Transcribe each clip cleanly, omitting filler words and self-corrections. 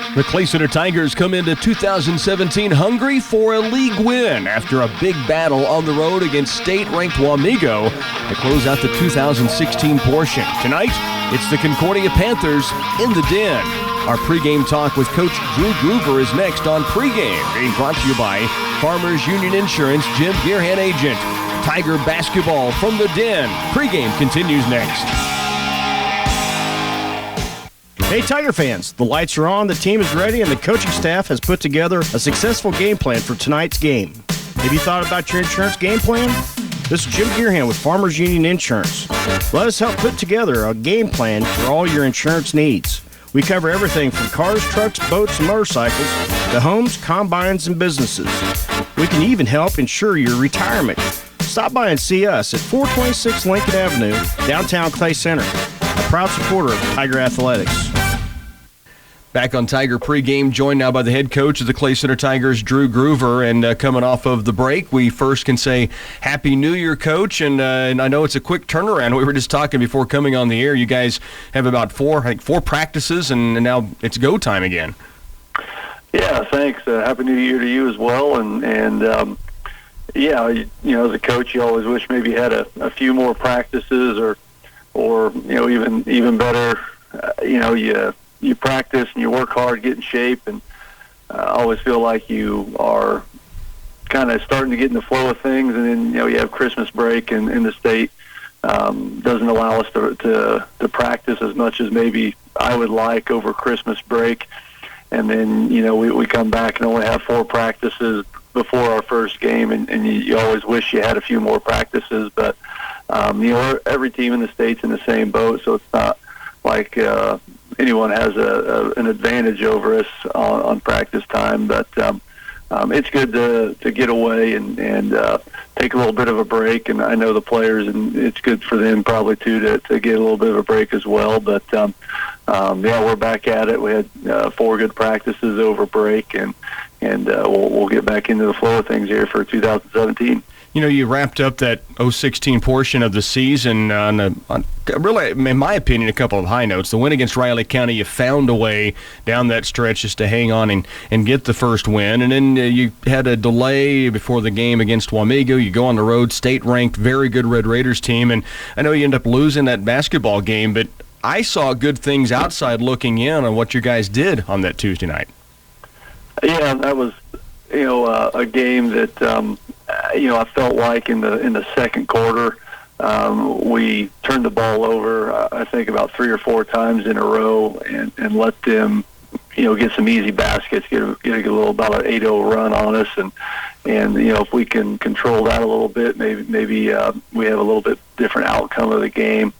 The Clay Center Tigers come into 2017 hungry for a league win after a big battle on the road against state-ranked Wamego to close out the 2016 portion. Tonight, it's the Concordia Panthers in the Den. Our pregame talk with Coach Drew Groover is next on Pregame, being brought to you by Farmers Union Insurance, Jim Gearhan Agent. Tiger basketball from the Den. Pregame continues next. Hey Tiger fans, the lights are on, the team is ready, and the coaching staff has put together a successful game plan for tonight's game. Have you thought about your insurance game plan? This is Jim Gearhan with Farmers Union Insurance. Let us help put together a game plan for all your insurance needs. We cover everything from cars, trucks, boats, and motorcycles to homes, combines, and businesses. We can even help insure your retirement. Stop by and see us at 426 Lincoln Avenue, downtown Clay Center, a proud supporter of Tiger Athletics. Back on Tiger pregame, joined now by the head coach of the Clay Center Tigers, Drew Groover. And coming off of the break, we first can say Happy New Year, Coach. And I know it's a quick turnaround. We were just talking before coming on the air. You guys have about four practices, and now it's go time again. Yeah, thanks. Happy New Year to you as well. And yeah, as a coach, you always wish maybe you had a few more practices, or even better, you practice and you work hard, get in shape, and I always feel like you are kind of starting to get in the flow of things, and then you have Christmas break, and in the state doesn't allow us to practice as much as maybe I would like over Christmas break, and then we come back and only have 4 practices before our first game, and you always wish you had a few more practices, but every team in the state's in the same boat, so it's not like anyone has an advantage over us on practice time, but it's good to get away and take a little bit of a break, and I know the players, and it's good for them probably too to get a little bit of a break as well, but we're back at it. We had 4 good practices over break, and we'll get back into the flow of things here for 2017. You wrapped up that 2016 portion of the season on really, in my opinion, a couple of high notes. The win against Riley County, you found a way down that stretch just to hang on and get the first win. And then you had a delay before the game against Wamego. You go on the road, state-ranked, very good Red Raiders team. And I know you end up losing that basketball game, but I saw good things outside looking in on what you guys did on that Tuesday night. Yeah, that was, a game that, I felt like in the second quarter, we turned the ball over, I think about 3 or 4 times in a row, and let them, get some easy baskets, get a little about an 8-0 run on us, and if we can control that a little bit, maybe we have a little bit different outcome of the game.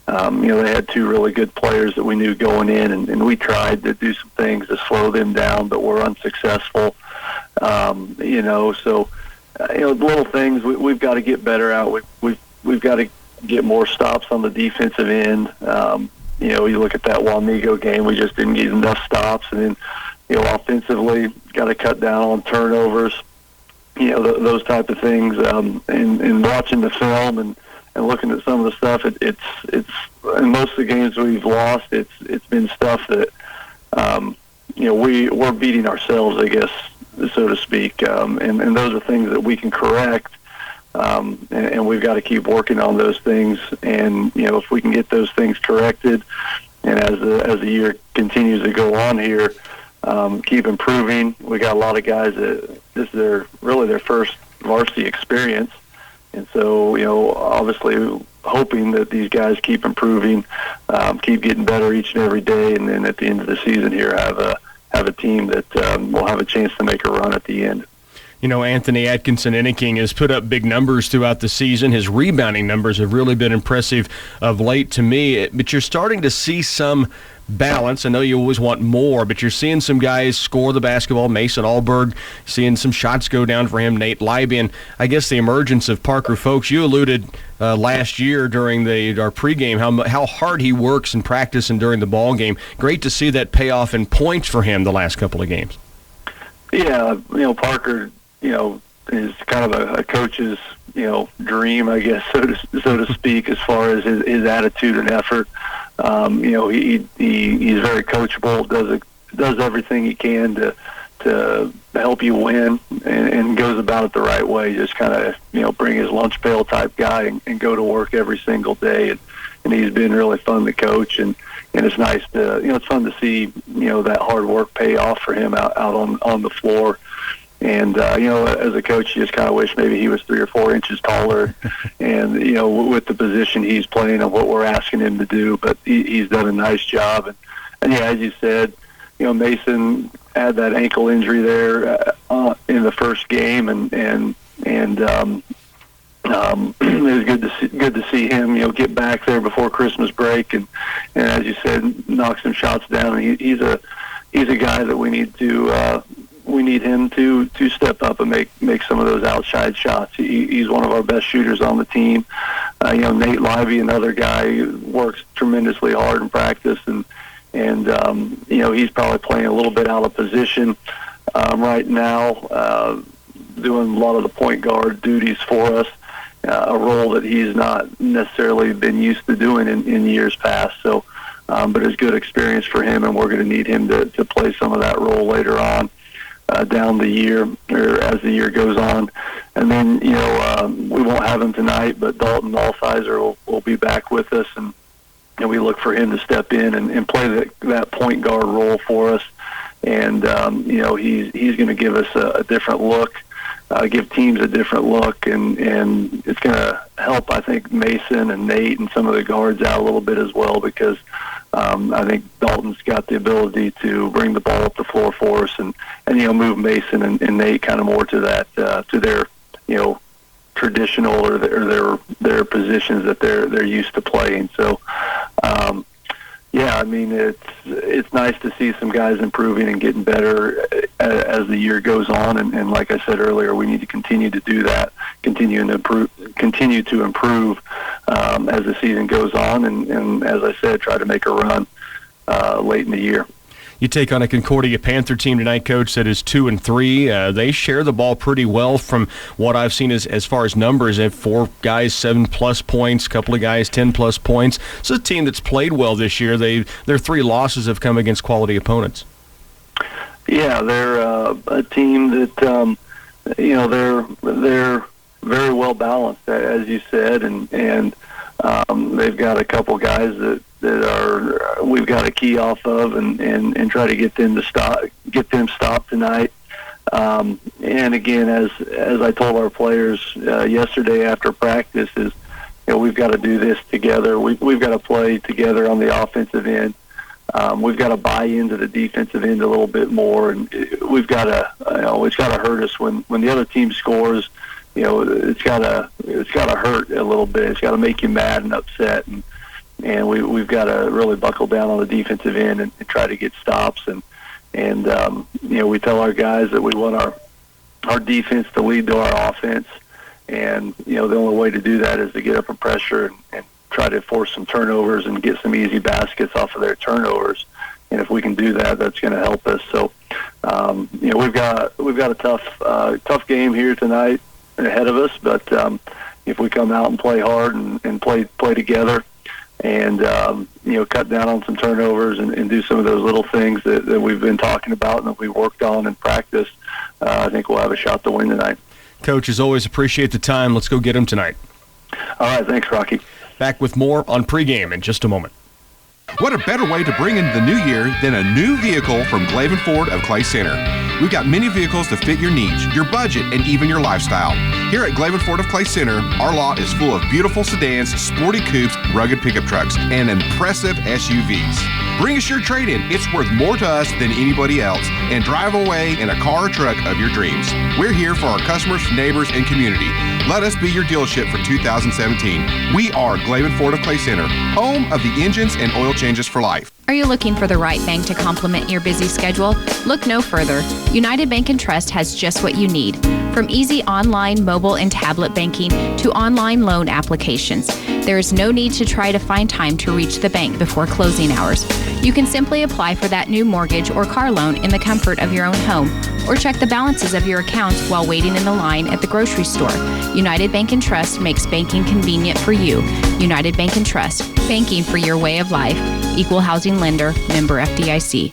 They had 2 really good players that we knew going in, and we tried to do some things to slow them down, but we're unsuccessful. So little things we've got to get better at. We've got to get more stops on the defensive end. You look at that Wamego game, we just didn't get enough stops, and then offensively got to cut down on turnovers. Those type of things. And watching the film and looking at some of the stuff, it's in most of the games we've lost, it's been stuff that we're beating ourselves, I guess, so to speak, and those are things that we can correct, and we've got to keep working on those things. And if we can get those things corrected, and as the year continues to go on here, keep improving. We got a lot of guys that this is their first varsity experience, and so obviously hoping that these guys keep improving, keep getting better each and every day, and then at the end of the season here have a team that will have a chance to make a run at the end. Anthony Atkinson-Enneking has put up big numbers throughout the season. His rebounding numbers have really been impressive of late to me, but you're starting to see some balance. I know you always want more, but you're seeing some guys score the basketball. Mason Allberg, seeing some shots go down for him. Nate Leiby, and I guess the emergence of Parker Folks. You alluded last year during our pregame how hard he works in practice and during the ball game. Great to see that payoff in points for him the last couple of games. Yeah, Parker, is kind of a coach's, dream, I guess, so to speak, as far as his attitude and effort. He's very coachable, does does everything he can to help you win, and goes about it the right way. Just kind of bring his lunch pail type guy and go to work every single day. And he's been really fun to coach, and it's nice to it's fun to see that hard work pay off for him out on the floor. And as a coach, you just kind of wish maybe he was 3 or 4 inches taller, and with the position he's playing and what we're asking him to do. But he's done a nice job. And yeah, as you said, Mason had that ankle injury there in the first game, and it was good to see him get back there before Christmas break, and as you said, knock some shots down. And he's a guy that we need him to step up and make some of those outside shots. He's one of our best shooters on the team. Nate Lively, another guy who works tremendously hard in practice, and he's probably playing a little bit out of position right now, doing a lot of the point guard duties for us, a role that he's not necessarily been used to doing in years past. So, but it's good experience for him, and we're going to need him to play some of that role later on down the year, or as the year goes on. And then, we won't have him tonight, but Dalton Altheiser will be back with us, and we look for him to step in and play that point guard role for us. And, he's going to give us a different look, give teams a different look, and it's going to help, I think, Mason and Nate and some of the guards out a little bit as well, because I think Dalton's got the ability to bring the ball up the floor for us, and move Mason and Nate kind of more to that, to their, traditional or their positions that they're used to playing. So, it's nice to see some guys improving and getting better as the year goes on. And like I said earlier, we need to continue to do that, continue to improve as the season goes on. And as I said, try to make a run late in the year. You take on a Concordia Panther team tonight, Coach, that is 2-3. They share the ball pretty well from what I've seen as far as numbers. They have 4 guys, 7+ points, a couple of guys, 10+ points. It's a team that's played well this year. Their 3 losses have come against quality opponents. Yeah, they're a team that, they're very well balanced, as you said, and they've got a couple guys that we've got to key off of and try to get them stopped tonight. And again, as I told our players yesterday after practice, is we've got to do this together. We've got to play together on the offensive end. We've got to buy into the defensive end a little bit more, and we've got to it's got to hurt us when the other team scores. It's got to hurt a little bit. It's got to make you mad and upset, and we've got to really buckle down on the defensive end and try to get stops. And we tell our guys that we want our defense to lead to our offense, and the only way to do that is to get up and pressure and try to force some turnovers and get some easy baskets off of their turnovers. And if we can do that, that's going to help us. So we've got a tough game here tonight ahead of us, but if we come out and play hard and play together, and cut down on some turnovers and do some of those little things that we've been talking about and that we worked on in practice, I think we'll have a shot to win tonight. Coach, as always, appreciate the time. Let's go get them tonight. All right, thanks, Rocky. Back with more on pregame in just a moment. What a better way to bring in the new year than a new vehicle from Glavin Ford of Clay Center. We've got many vehicles to fit your needs, your budget, and even your lifestyle. Here at Glavin Ford of Clay Center, our lot is full of beautiful sedans, sporty coupes, rugged pickup trucks, and impressive SUVs. Bring us your trade-in. It's worth more to us than anybody else, and drive away in a car or truck of your dreams. We're here for our customers, neighbors, and community. Let us be your dealership for 2017. We are Glavin Ford of Clay Center, home of the engines and oil changes for life. Are you looking for the right bank to complement your busy schedule? Look no further. United Bank & Trust has just what you need. From easy online, mobile, and tablet banking to online loan applications, there is no need to try to find time to reach the bank before closing hours. You can simply apply for that new mortgage or car loan in the comfort of your own home, or check the balances of your accounts while waiting in the line at the grocery store. United Bank & Trust makes banking convenient for you. United Bank & Trust, banking for your way of life. Equal housing lender, member FDIC.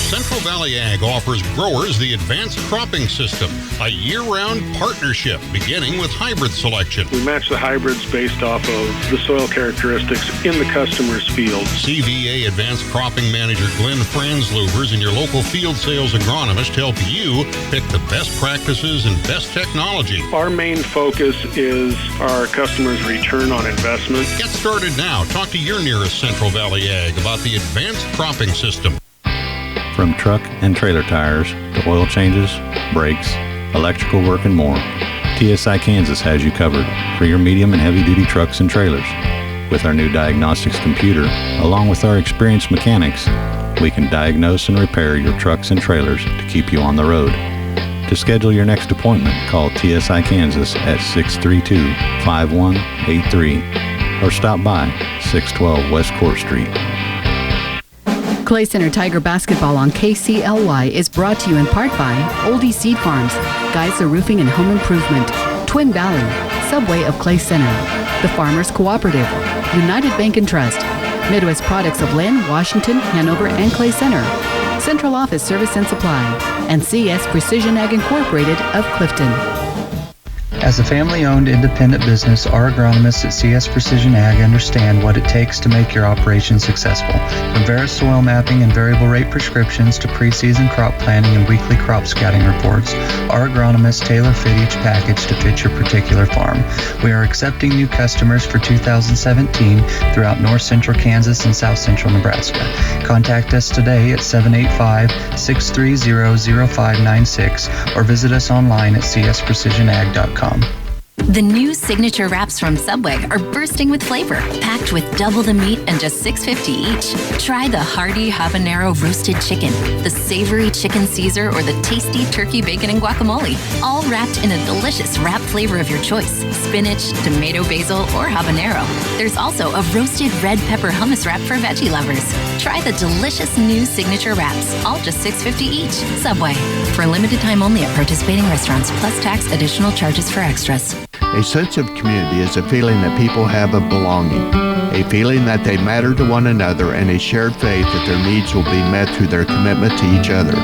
Central Valley Ag offers growers the Advanced Cropping System, a year-round partnership beginning with hybrid selection. We match the hybrids based off of the soil characteristics in the customer's field. CVA Advanced Cropping Manager Glenn Franzlubers and your local field sales agronomist help you pick the best practices and best technology. Our main focus is our customers' return on investment. Get started now. Talk to your nearest Central Valley Ag about the Advanced Cropping System. From truck and trailer tires to oil changes, brakes, electrical work, and more, TSI Kansas has you covered for your medium and heavy-duty trucks and trailers. With our new diagnostics computer, along with our experienced mechanics, we can diagnose and repair your trucks and trailers to keep you on the road. To schedule your next appointment, call TSI Kansas at 632-5183 or stop by 612 West Court Street. Clay Center Tiger Basketball on KCLY is brought to you in part by Oldie Seed Farms, Geisler Roofing and Home Improvement, Twin Valley, Subway of Clay Center, The Farmers Cooperative, United Bank and Trust, Midwest Products of Lynn, Washington, Hanover, and Clay Center, Central Office Service and Supply, and CS Precision Ag Incorporated of Clifton. As a family-owned independent business, our agronomists at CS Precision Ag understand what it takes to make your operation successful. From Veris soil mapping and variable rate prescriptions to pre-season crop planning and weekly crop scouting reports, our agronomists tailor fit each package to fit your particular farm. We are accepting new customers for 2017 throughout north central Kansas and south central Nebraska. Contact us today at 785-630-0596 or visit us online at csprecisionag.com. The new signature wraps from Subway are bursting with flavor, packed with double the meat and just $6.50 each. Try the hearty habanero roasted chicken, the savory chicken Caesar, or the tasty turkey bacon and guacamole, all wrapped in a delicious wrap flavor of your choice: spinach, tomato basil, or habanero. There's also a roasted red pepper hummus wrap for veggie lovers. Try the delicious new signature wraps, all just $6.50 each. Subway. For a limited time only at participating restaurants, plus tax, additional charges for extras. A sense of community is a feeling that people have of belonging, a feeling that they matter to one another, and a shared faith that their needs will be met through their commitment to each other.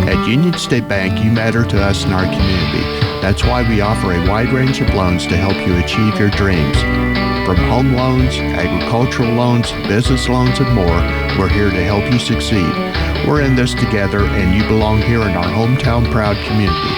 At Union State Bank, you matter to us and our community. That's why we offer a wide range of loans to help you achieve your dreams. From home loans, agricultural loans, business loans, and more, we're here to help you succeed. We're in this together, and you belong here in our hometown proud community.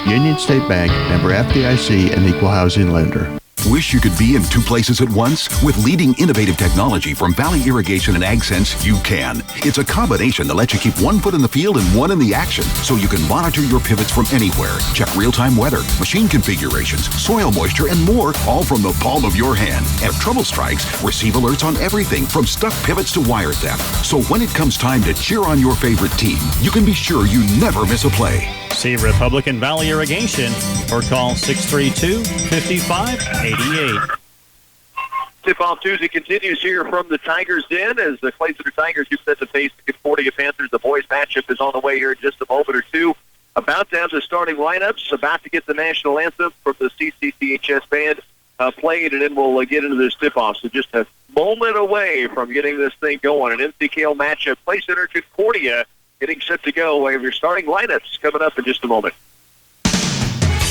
Union State Bank, member FDIC, and equal housing lender. Wish you could be in two places at once? With leading innovative technology from Valley Irrigation and AgSense, you can. It's a combination that lets you keep one foot in the field and one in the action, so you can monitor your pivots from anywhere. Check real-time weather, machine configurations, soil moisture, and more, all from the palm of your hand. And if trouble strikes, receive alerts on everything from stuck pivots to wire theft. So when it comes time to cheer on your favorite team, you can be sure you never miss a play. See Republican Valley Irrigation or call 632-5588. Tip-off Tuesday continues here from the Tigers Den as the Clay Center Tigers get set to face the Concordia Panthers. The boys matchup is on the way here in just a moment or two. About to have the starting lineups, about to get the national anthem from the CCCHS band played, and then we'll get into this tip-off. So just a moment away from getting this thing going. An MCKL matchup, Clay Center Concordia, getting set to go. We have your starting lineups coming up in just a moment.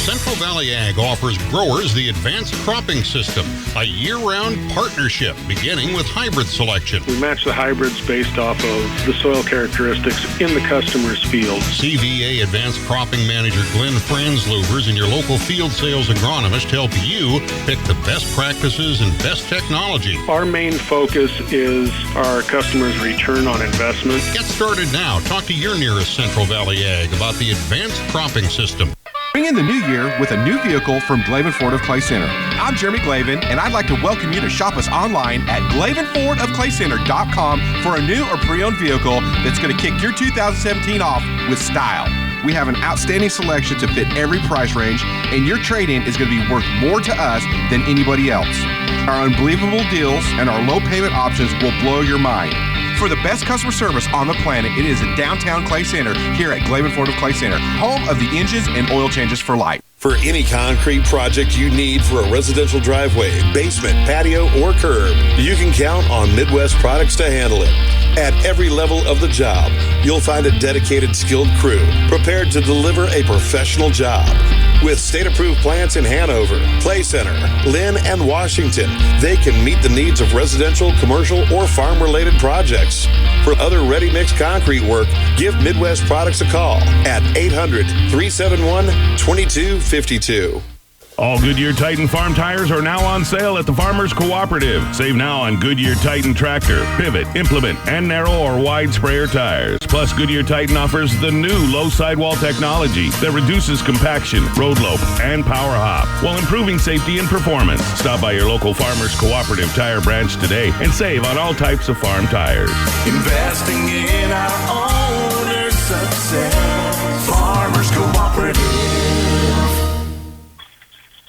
Central Valley Ag offers growers the Advanced Cropping System, a year-round partnership beginning with hybrid selection. We match the hybrids based off of the soil characteristics in the customer's field. CVA Advanced Cropping Manager Glenn Franzlubers and your local field sales agronomist help you pick the best practices and best technology. Our main focus is our customers' return on investment. Get started now. Talk to your nearest Central Valley Ag about the Advanced Cropping System. Bring in the new year with a new vehicle from Glavin Ford of Clay Center. I'm Jeremy Glavin, and I'd like to welcome you to shop us online at GlavinFordofClayCenter.com for a new or pre-owned vehicle that's going to kick your 2017 off with style. We have an outstanding selection to fit every price range, and your trade-in is going to be worth more to us than anybody else. Our unbelievable deals and our low payment options will blow your mind. For the best customer service on the planet, it is in downtown Clay Center here at Glavin Ford of Clay Center, home of the engines and oil changes for life. For any concrete project you need for a residential driveway, basement, patio, or curb, you can count on Midwest Products to handle it. At every level of the job, you'll find a dedicated, skilled crew prepared to deliver a professional job. With state-approved plants in Hanover, Clay Center, Lynn, and Washington, they can meet the needs of residential, commercial, or farm-related projects. For other ready-mix concrete work, give Midwest Products a call at 800-371-2252. All Goodyear Titan farm tires are now on sale at the Farmers Cooperative. Save now on Goodyear Titan tractor, pivot, implement, and narrow or wide sprayer tires. Plus, Goodyear Titan offers the new low sidewall technology that reduces compaction, road lope, and power hop while improving safety and performance. Stop by your local Farmers Cooperative tire branch today and save on all types of farm tires. Investing in our owner's success. Farmers Cooperative.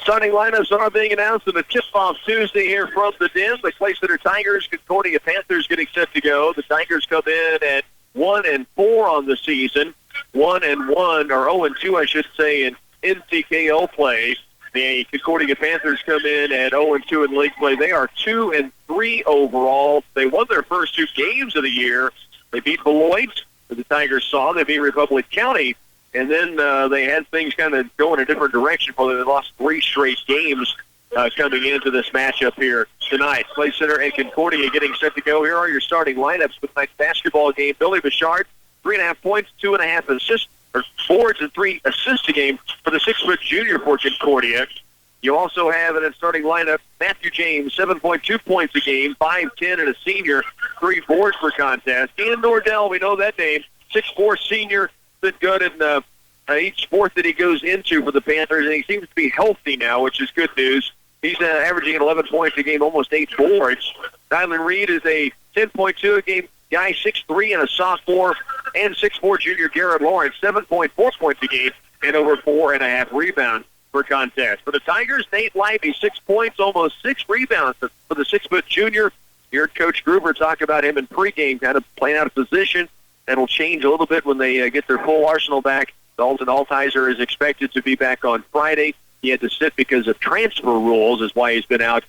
Starting lineups are being announced in the tip-off Tuesday here from the Den. The Clay Center Tigers, Concordia Panthers getting set to go. The Tigers come in at 1-4 on the season. 1-1, or 0-2, I should say, in NCKO play. The Concordia Panthers come in at 0-2 in league play. They are 2-3 overall. They won their first two games of the year. They beat Beloit, that the Tigers saw. They beat Republic County. And then they had things kind of go in a different direction for them. They lost 3 straight games coming into this matchup here tonight. Clay Center and Concordia getting set to go. Here are your starting lineups for tonight's basketball game. Billy Bouchard, 3.5 points, 2.5 assists, or boards, and 3 assists a game for the 6-foot junior for Concordia. You also have in a starting lineup Matthew James, 7.2 points a game, 5'10", and a senior, 3 boards per contest. Ian Nordell, we know that name, 6'4", senior, been good in each sport that he goes into for the Panthers, and he seems to be healthy now, which is good news. He's averaging 11 points a game, almost 8 boards. Dylan Reed is a 10.2 a game guy, 6'3", and a sophomore, and 6'4" junior Garrett Lawrence, 7.4 points a game, and over 4.5 rebounds per contest. For the Tigers, Nate Lively, 6 points, almost 6 rebounds for the 6-foot junior. You heard Coach Gruber talk about him in pregame, kind of playing out of position. That'll change a little bit when they get their full arsenal back. Dalton Altizer is expected to be back on Friday. He had to sit because of transfer rules is why he's been out.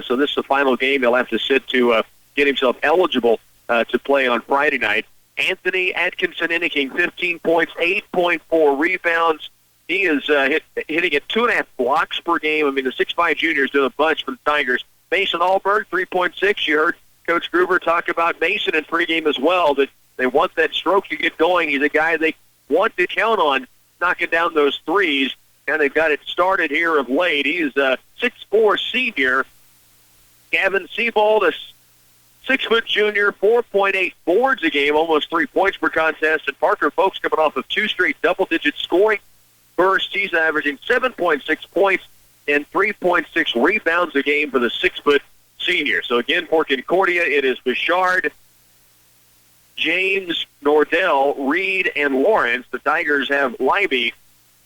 So this is the final game he'll have to sit to get himself eligible to play on Friday night. Anthony Atkinson Inniking, 15 points, 8.4 rebounds. He is hitting at 2.5 blocks per game. I mean, the 6'5" junior is doing a bunch for the Tigers. Mason Allberg, 3.6. You heard Coach Gruber talk about Mason in pregame as well, that they want that stroke to get going. He's a guy they want to count on knocking down those threes, and they've got it started here of late. He's a 6'4" senior. Gavin Siebold, a 6-foot junior, 4.8 boards a game, almost 3 points per contest. And Parker Folks coming off of 2 straight double-digit scoring bursts. He's averaging 7.6 points and 3.6 rebounds a game for the 6-foot senior. So again, for Concordia, it is Bouchard, James, Nordell, Reed, and Lawrence. The Tigers have Libby,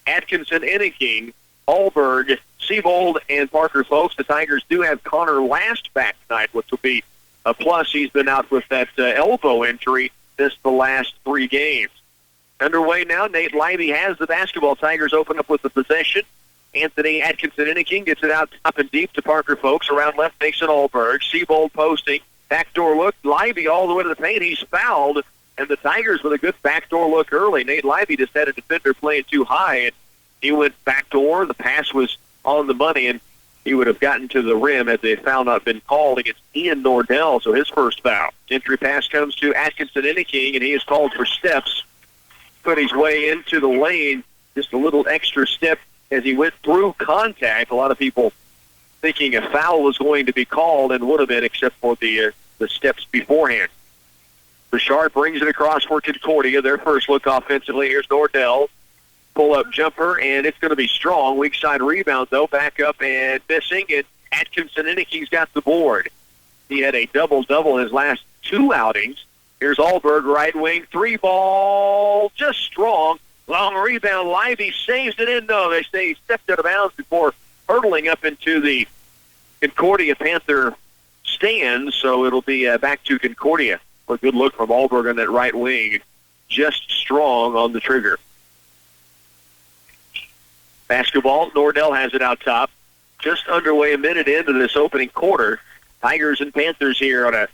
Atkinson, Inniking, Allberg, Siebold, and Parker Folks. The Tigers do have Connor Last back tonight, which will be a plus. He's been out with that elbow injury the last 3 games. Underway now, Nate Libby has the basketball. Tigers open up with the possession. Anthony Atkinson Inniking gets it out top and deep to Parker Folks. Around left, Mason Allberg. Siebold posting. Backdoor look, Libby all the way to the paint. He's fouled, and the Tigers with a good backdoor look early. Nate Libby just had a defender playing too high, and he went backdoor. The pass was on the money, and he would have gotten to the rim had the foul not been called against Ian Nordell, so his first foul. Entry pass comes to Atkinson Inniking, and he is called for steps. Put his way into the lane, just a little extra step as he went through contact. A lot of people thinking a foul was going to be called and would have been, except for the steps beforehand. Bouchard brings it across for Concordia. Their first look offensively. Here's Nordell. Pull-up jumper, and it's going to be strong. Weak side rebound, though. Back up and missing, and Atkinson Inniking's got the board. He had a double-double in his last 2 outings. Here's Allberg, right wing. 3 ball, just strong. Long rebound. Lively saves it in, though. They say he stepped out of bounds before hurtling up into the Concordia Panther stands, so it'll be back to Concordia. A good look from Allberg on that right wing. Just strong on the trigger. Basketball, Nordell has it out top. Just underway a minute into this opening quarter. Tigers and Panthers here on a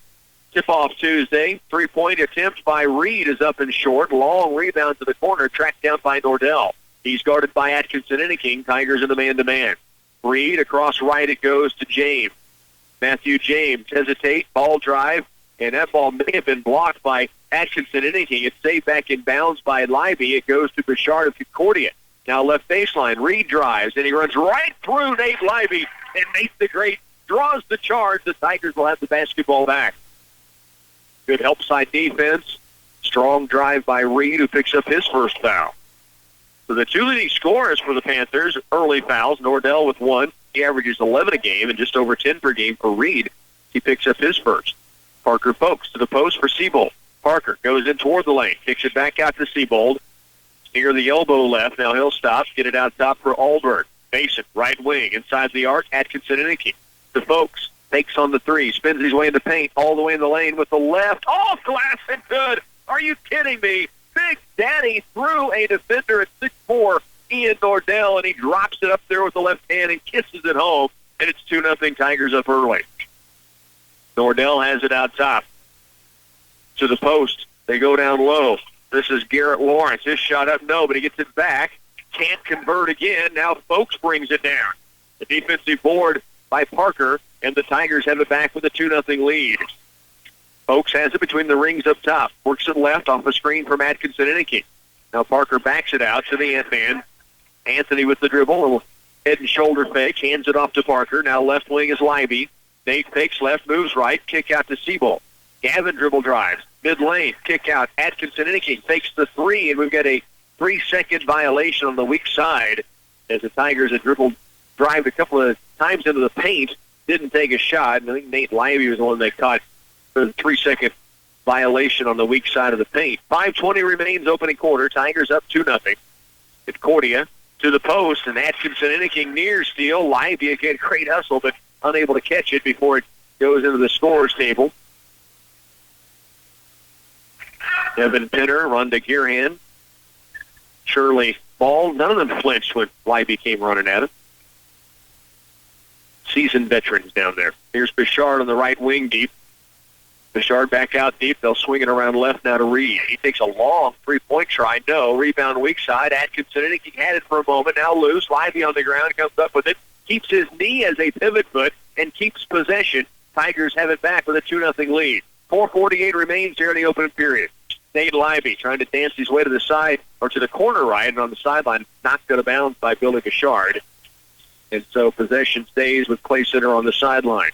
tip-off Tuesday. Three-point attempt by Reed is up and short. Long rebound to the corner, tracked down by Nordell. He's guarded by Atkinson and King. Tigers in the man-to-man. Reed across right, it goes to James. Matthew James hesitate, ball drive, and that ball may have been blocked by Atkinson and King. It's saved back in bounds by Libby. It goes to Bouchard of Concordia. Now left baseline, Reed drives, and he runs right through Nate Libby, and Nate the Great draws the charge. The Tigers will have the basketball back. Good help side defense. Strong drive by Reed, who picks up his first foul. So the two leading scorers for the Panthers, early fouls. Nordell with one. He averages 11 a game and just over 10 per game for Reed. He picks up his first. Parker Folks to the post for Seabold. Parker goes in toward the lane, kicks it back out to Seabold. Near the elbow left. Now he'll stop, get it out top for Alberg. Mason, right wing, inside the arc. Atkinson and Icky. To Folks, takes on the three, spins his way in the paint, all the way in the lane with the left. Off glass and good. Are you kidding me? Big Daddy threw a defender at 6'4", Ian Nordell, and he drops it up there with the left hand and kisses it home, and it's 2-0 Tigers up early. Nordell has it out top. To the post. They go down low. This is Garrett Lawrence. His shot up, no, but he gets it back. Can't convert again. Now Folks brings it down. The defensive board by Parker, and the Tigers have it back with a 2-0 lead. Folks has it between the rings up top. Works it left off the screen from Atkinson and Icky. Now Parker backs it out to the Ant-Man. Anthony with the dribble, a little head and shoulder fake, hands it off to Parker. Now left wing is Libby. Nate fakes left, moves right, kick out to Seabold. Gavin dribble drives. Mid-lane, kick out. Atkinson and Icky fakes the three, and we've got a 3-second violation on the weak side as the Tigers had dribbled, drived a couple of times into the paint, didn't take a shot, and I think Nate Libby was the one they caught for the 3-second violation on the weak side of the paint. 5:20 remains opening quarter. Tigers up 2-0. Concordia to the post, and Atkinson and King near steal. Libby again, great hustle, but unable to catch it before it goes into the scorer's table. Evan Pinner, Rhonda Gearhan, Shirley Ball. None of them flinched when Libby came running at him. Seasoned veterans down there. Here's Bouchard on the right wing deep. Bouchard back out deep. They'll swing it around left now to Reed. He takes a long three-point try. No. Rebound weak side. Atkinson, I think he had it for a moment. Now loose. Libby on the ground. Comes up with it. Keeps his knee as a pivot foot and keeps possession. Tigers have it back with a 2-0 lead. 4:48 remains here in the opening period. Nate Libby trying to dance his way to the side or to the corner right, and on the sideline, knocked out of bounds by Billy Bouchard. And so possession stays with Clay Center on the sideline.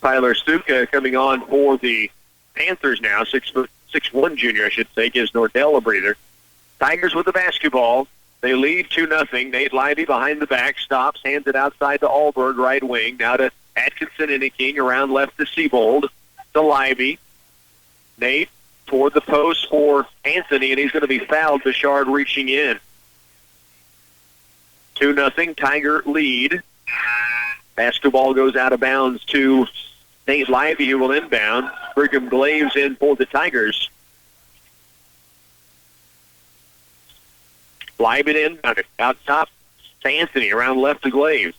Tyler Stuka coming on for the Panthers now, 6'1" junior, I should say, gives Nordell a breather. Tigers with the basketball. They lead 2-0. Nate Libby behind the back, stops, hands it outside to Alberg, right wing. Now to Atkinson and King, around left to Seabold, to Libby. Nate toward the post for Anthony, and he's going to be fouled. Bouchard reaching in. 2-0 Tiger lead. Basketball goes out of bounds to Nate Libby, who will inbound. Brigham Glaves in for the Tigers. Libby inbounded. Out top to Anthony, around left to Glaves.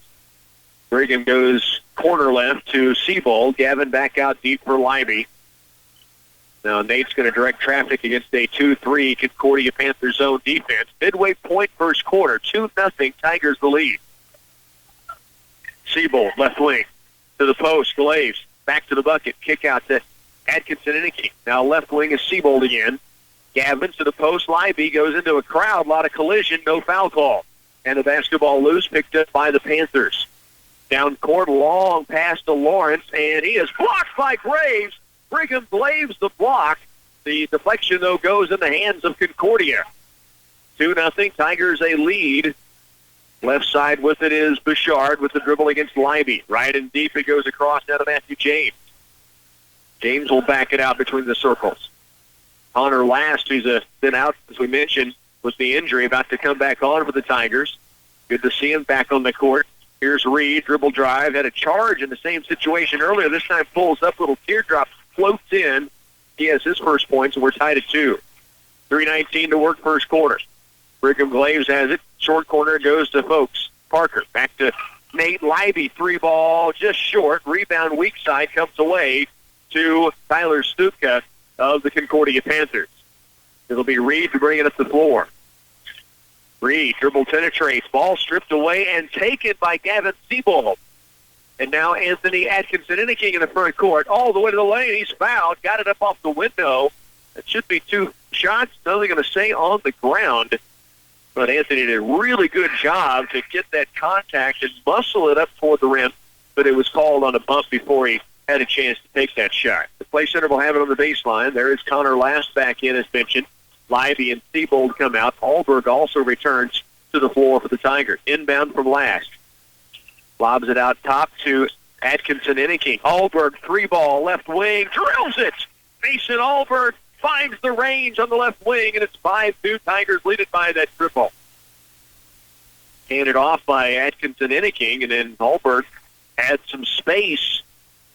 Brigham goes corner left to Seabold. Gavin back out deep for Libby. Now Nate's going to direct traffic against a 2-3 Concordia Panthers zone defense. Midway point first quarter, 2-0 Tigers the lead. Seabold, left wing, to the post, Glaves, back to the bucket, kick out to Atkinson and Icky. Now left wing is Seabold again. Gavin to the post, Libby goes into a crowd, a lot of collision, no foul call. And the basketball loose, picked up by the Panthers. Down court, long pass to Lawrence, and he is blocked by Graves. Brigham Glaves the block. The deflection, though, goes in the hands of Concordia. 2-0, Tigers a lead. Left side with it is Bouchard with the dribble against Libby. Right and deep, it goes across now to Matthew James. James will back it out between the circles. Connor Last, who's been out, as we mentioned, with the injury, about to come back on for the Tigers. Good to see him back on the court. Here's Reed, dribble drive, had a charge in the same situation earlier. This time pulls up, little teardrop, floats in. He has his first points, and we're tied at 2. 3:19 to work first quarter. Brigham Glaves has it. Short corner goes to Folks. Parker back to Nate Libby. 3-ball just short. Rebound weak side comes away to Tyler Stupka of the Concordia Panthers. It'll be Reed to bring it up the floor. Reed dribble penetrates. Ball stripped away and taken by Gavin Siebold. And now Anthony Atkinson Inniking in the front court. All the way to the lane. He's fouled. Got it up off the window. It should be 2 shots. Nothing going to say on the ground. But Anthony did a really good job to get that contact and muscle it up toward the rim. But it was called on a bump before he had a chance to take that shot. The play center will have it on the baseline. There is Connor Last back in, as mentioned. Livy and Siebold come out. Hallberg also returns to the floor for the Tigers. Inbound from Last. Lobs it out top to Atkinson Inniking. Hallberg, 3-ball, left wing, drills it. Mason Hallberg finds the range on the left wing, and it's 5-2. Tigers lead it by that triple. Handed off by Atkinson Inniking, and then Hallberg had some space.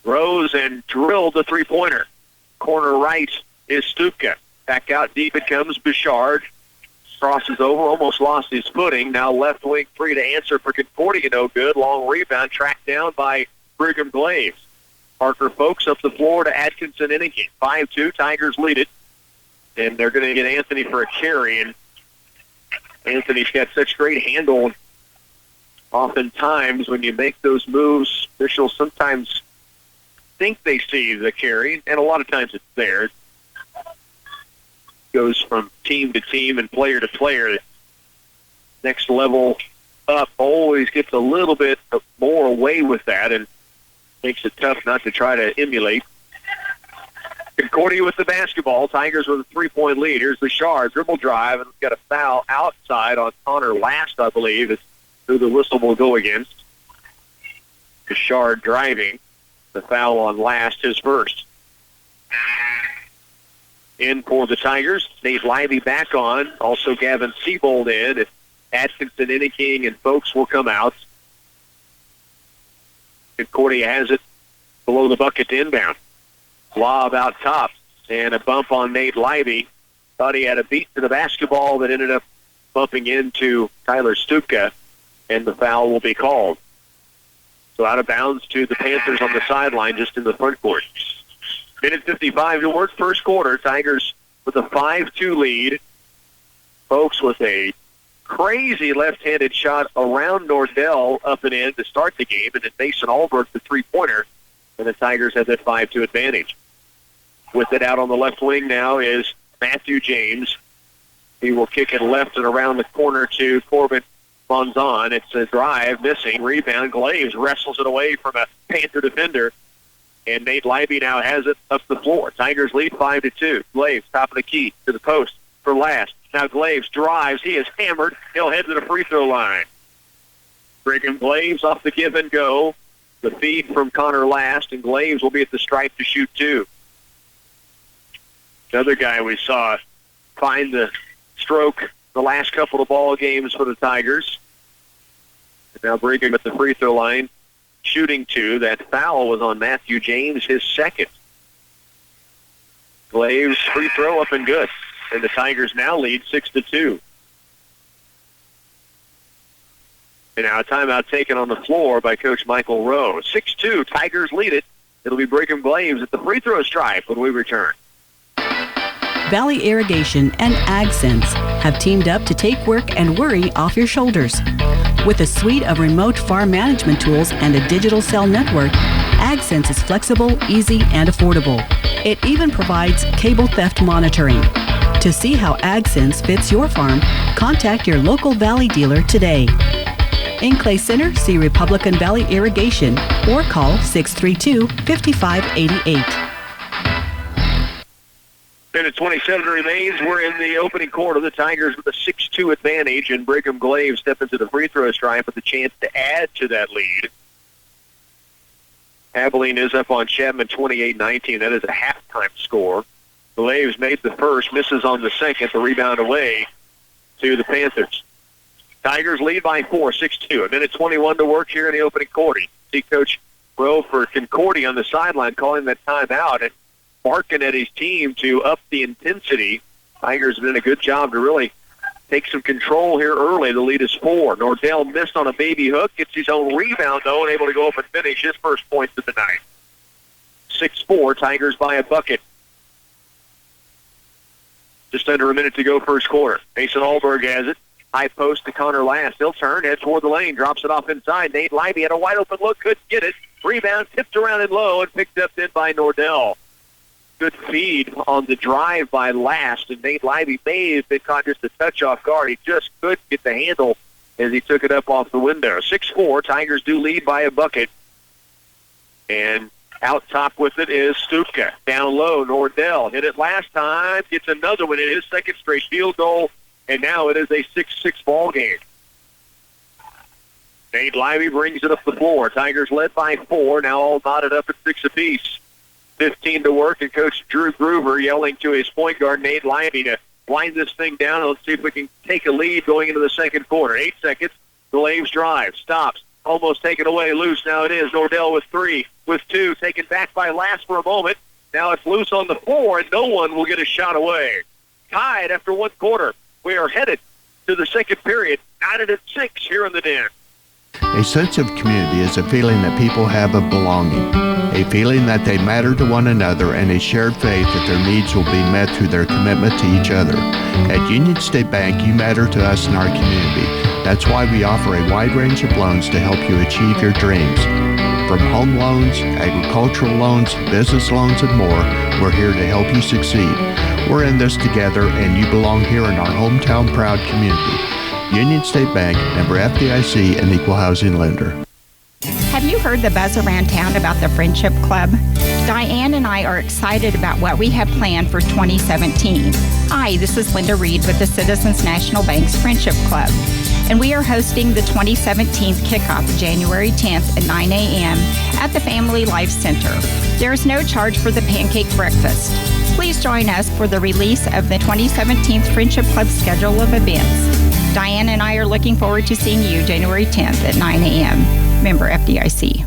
Rose and drilled the 3-pointer. Corner right is Stupka. Back out deep it comes. Bouchard crosses over, almost lost his footing. Now left wing 3 to answer for Concordia, no good. Long rebound tracked down by Brigham Glaves. Parker Folks up the floor to Atkinson Inniking. 5-2, Tigers lead it. And they're going to get Anthony for a carry. And Anthony's got such great handle. Oftentimes when you make those moves, officials sometimes think they see the carry, and a lot of times it's there. Goes from team to team and player to player. Next level up always gets a little bit more away with that and makes it tough not to try to emulate. Concordia with the basketball. Tigers with a 3-point lead. Here's Bouchard, dribble drive, and got a foul outside on Connor Last, I believe, is who the whistle will go against. Bouchard driving. The foul on Last, his first. In for the Tigers. Nate Livy back on. Also Gavin Siebold in. Atkinson, Inniking, and Folks will come out. Concordia has it below the bucket to inbound. Lob out top. And a bump on Nate Livy. Thought he had a beat to the basketball that ended up bumping into Tyler Stupka. And the foul will be called. So out of bounds to the Panthers on the sideline just in the front court. Minute 55 to work, first quarter. Tigers with a 5-2 lead. Folks with a crazy left-handed shot around Nordell up and in to start the game, and then Mason Hallberg, the 3-pointer, and the Tigers have that 5-2 advantage. With it out on the left wing now is Matthew James. He will kick it left and around the corner to Corbin Monzon. It's a drive, missing, rebound. Glaves wrestles it away from a Panther defender. And Nate Livy now has it up the floor. Tigers lead 5-2. Glaves, top of the key, to the post for Last. Now Glaves drives. He is hammered. He'll head to the free throw line. Brigham Glaves off the give and go. The feed from Connor Last, and Glaves will be at the stripe to shoot 2. Another guy we saw find the stroke the last couple of ball games for the Tigers. And now Brigham at the free throw line. Shooting 2. That foul was on Matthew James, his second. Glaves free throw up and good. And the Tigers now lead 6-2. And now a timeout taken on the floor by Coach Michael Rowe. 6-2, Tigers lead it. It'll be Brigham Glaves at the free throw stripe when we return. Valley Irrigation and AgSense have teamed up to take work and worry off your shoulders. With a suite of remote farm management tools and a digital cell network, AgSense is flexible, easy, and affordable. It even provides cable theft monitoring. To see how AgSense fits your farm, contact your local Valley dealer today. In Clay Center, see Republican Valley Irrigation or call 632-5588. Minute 27 remains. We're in the opening quarter. The Tigers with a 6-2 advantage, and Brigham Glaves step into the free throw stripe with a chance to add to that lead. Abilene is up on Chapman 28-19. That is a halftime score. Glaves made the first, misses on the second. The rebound away to the Panthers. Tigers lead by 4, 6-2. A minute 21 to work here in the opening quarter. See Coach Rowe for Concordia on the sideline calling that timeout and barking at his team to up the intensity. Tigers have done a good job to really take some control here early. The lead is 4. Nordell missed on a baby hook, gets his own rebound, though, and able to go up and finish his first points of the night. 6-4, Tigers by a bucket. Just under a minute to go first quarter. Mason Alberg has it. High post to Connor Last. He'll turn, head toward the lane, drops it off inside. Nate Libby had a wide open look, couldn't get it. Rebound tipped around and low and picked up then by Nordell. Good feed on the drive by Last, and Nate Libby may have been caught just a touch off guard. He just couldn't get the handle as he took it up off the window. 6-4, Tigers do lead by a bucket. And out top with it is Stupka. Down low, Nordell hit it last time, gets another one in his second straight field goal, and now it is a 6-6 ball game. Nate Libby brings it up the floor. Tigers led by 4, now all knotted up at 6 apiece. 15 to work, and Coach Drew Groover yelling to his point guard, Nate Libby, to wind this thing down, and let's see if we can take a lead going into the second quarter. 8 seconds, the Laves drive, stops, almost taken away, loose, now it is. Nordell with 3, with 2, taken back by Last for a moment. Now it's loose on the floor, and no one will get a shot away. Tied after 1 quarter. We are headed to the second period, knotted at 6 here in the Den. A sense of community is a feeling that people have of belonging, a feeling that they matter to one another, and a shared faith that their needs will be met through their commitment to each other. At Union State Bank, you matter to us and our community. That's why we offer a wide range of loans to help you achieve your dreams. From home loans, agricultural loans, business loans, and more, we're here to help you succeed. We're in this together, and you belong here in our hometown proud community. Union State Bank, member FDIC, and equal housing lender. Have you heard the buzz around town about the Friendship Club? Diane and I are excited about what we have planned for 2017. Hi, this is Linda Reed with the Citizens National Bank's Friendship Club, and we are hosting the 2017 kickoff January 10th at 9 a.m. at the Family Life Center. There is no charge for the pancake breakfast. Please join us for the release of the 2017 Friendship Club schedule of events. Diane and I are looking forward to seeing you January 10th at 9 a.m. Member FDIC.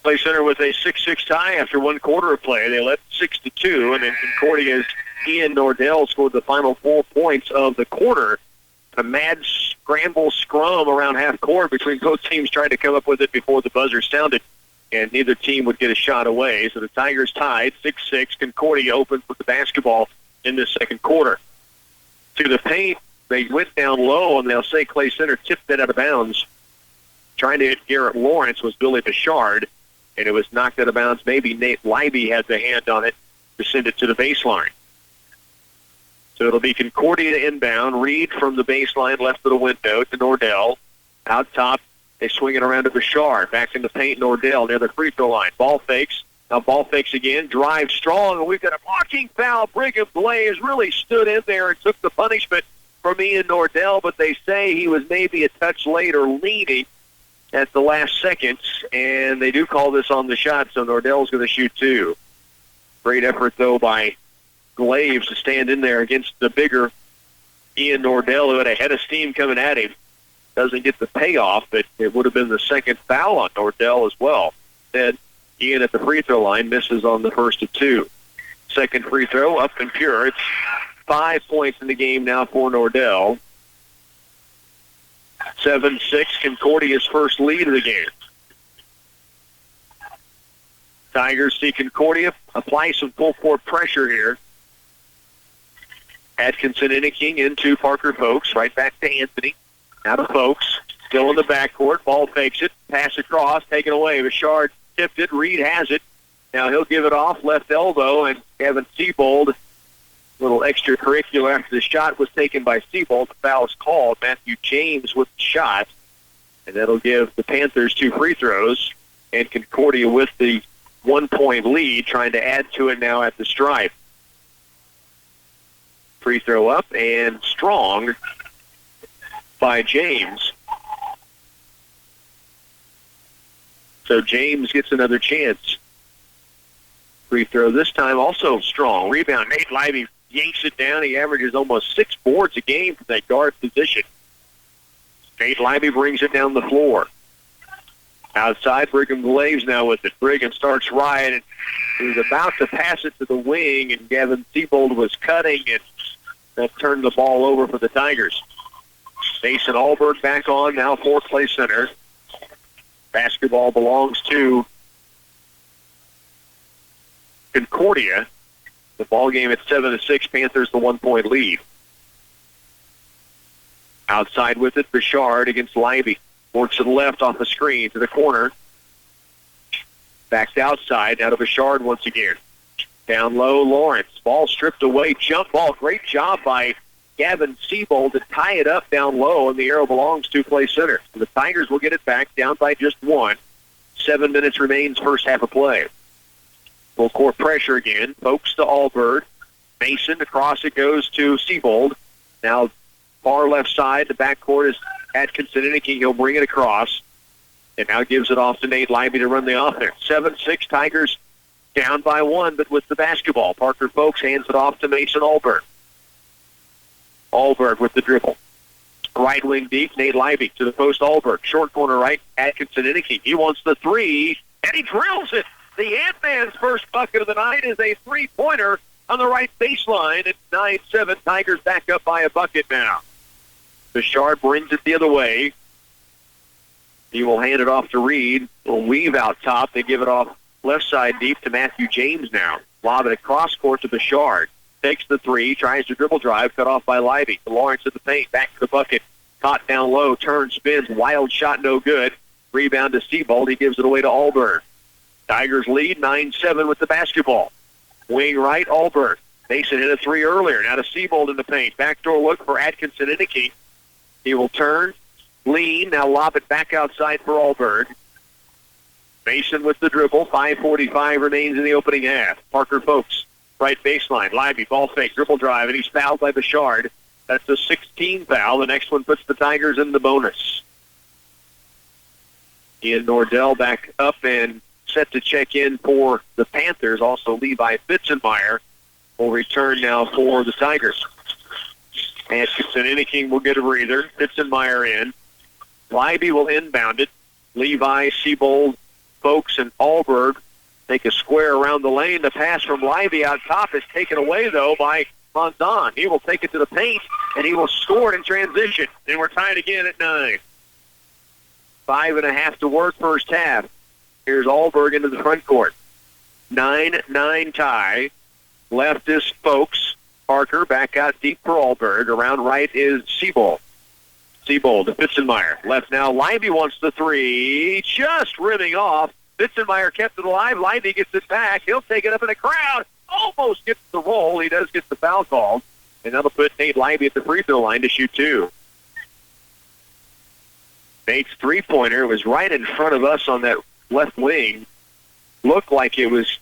Clay Center with a 6-6 tie after 1 quarter of play. They led 6-2, and then Concordia's Ian Nordell scored the final 4 points of the quarter. A mad scramble scrum around half court between both teams trying to come up with it before the buzzer sounded, and neither team would get a shot away. So the Tigers tied 6-6. Concordia opens with the basketball in the second quarter. To the paint, they went down low, and they'll say Clay Center tipped it out of bounds. Trying to hit Garrett Lawrence was Billy Bichard, and it was knocked out of bounds. Maybe Nate Libby had the hand on it to send it to the baseline. So it'll be Concordia inbound. Reed from the baseline left of the window to Nordell. Out top, they swing it around to Bichard. Back in the paint, Nordell near the free throw line. Ball fakes. Now ball fakes again. Drive strong, and we've got a blocking foul. Brigham Blaze really stood in there and took the punishment from Ian Nordell, but they say he was maybe a touch late or leaning at the last seconds, and they do call this on the shot, so Nordell's going to shoot 2. Great effort, though, by Glaves to stand in there against the bigger Ian Nordell, who had a head of steam coming at him. Doesn't get the payoff, but it would have been the second foul on Nordell as well. Then Ian at the free throw line misses on the first of 2. Second free throw, up and pure. It's 5 points in the game now for Nordell. 7-6, Concordia's first lead of the game. Tigers see Concordia apply some full-court pressure here. Atkinson Inniking into Parker Folks, right back to Anthony. Now to Folks, still in the backcourt. Ball fakes it, pass across, taken away. Bichard tipped it, Reed has it. Now he'll give it off, left elbow, and Kevin Seabold, a little extracurricular after the shot was taken by Seabold. The foul is called. Matthew James with the shot, and that'll give the Panthers 2 free throws, and Concordia with the 1-point lead, trying to add to it now at the stripe. Free throw up and strong by James. So James gets another chance. Free throw this time also strong. Rebound, Nate Libby yanks it down. He averages almost 6 boards a game from that guard position. Nate Libby brings it down the floor. Outside, Brigham Glaves now with it. Brigham starts right, and he was about to pass it to the wing, and Gavin Seabold was cutting, and that turned the ball over for the Tigers. Mason Alberg back on now for Clay Center. Basketball belongs to Concordia. The ball game at 7-6. Panthers the 1-point lead. Outside with it, Bouchard against Livy. Works to the left off the screen to the corner. Backed outside, now to Bouchard once again. Down low, Lawrence. Ball stripped away, jump ball. Great job by Gavin Siebold to tie it up down low, and the arrow belongs to Clay Center. So the Tigers will get it back, down by just 1. 7 minutes remains, first half of play. Full court pressure again. Folks to Alberg. Mason, across it goes to Siebold. Now far left side, the backcourt is Atkinson Inniking. He'll bring it across. And now gives it off to Nate Libby to run the offense. 7-6, Tigers down by 1, but with the basketball. Parker Folks hands it off to Mason Alberg. Alberg with the dribble. Right wing deep, Nate Libby to the post, Alberg. Short corner right, Atkinson Inniking. He wants the three, and he drills it. The Ant-Man's first bucket of the night is a three-pointer on the right baseline. It's 9-7. Tigers back up by a bucket now. Bouchard brings it the other way. He will hand it off to Reed. Will weave out top. They give it off left side deep to Matthew James now. Lob it across court to Bouchard. Takes the three, tries to dribble drive, cut off by Livy. Lawrence at the paint, back to the bucket. Caught down low, turns, spins, wild shot, no good. Rebound to Siebold. He gives it away to Alberg. Tigers lead 9-7 with the basketball. Wing right, Alberg. Mason hit a three earlier. Now to Siebold in the paint. Backdoor look for Atkinson Inniking. He will turn, lean, now lob it back outside for Alberg. Mason with the dribble. 5:45 remains in the opening half. Parker Folks, right baseline. Lively, ball fake, dribble drive, and he's fouled by Bouchard. That's a 16 foul. The next one puts the Tigers in the bonus. Ian Nordell back up and set to check in for the Panthers. Also, Levi Fitzenmeyer will return now for the Tigers. Atkinson Inniking will get a breather. Fitzenmeyer in. Libby will inbound it. Levi, Siebold, Folks, and Alberg take a square around the lane. The pass from Livy out top is taken away, though, by Monzon. He will take it to the paint, and he will score it in transition. And we're tied again at 9. 5.5 to work first half. Here's Alberg into the front court. 9-9 tie. Left is Folks. Parker back out deep for Alberg. Around right is Siebold. Siebold to Fitzenmeyer. Left now. Livy wants the three. Just rimming off. Fitzenmeyer kept it alive. Livy gets it back. He'll take it up in the crowd. Almost gets the roll. He does get the foul called. And that'll put Nate Livy at the free throw line to shoot 2. Nate's three-pointer was right in front of us on that left wing. Looked like it was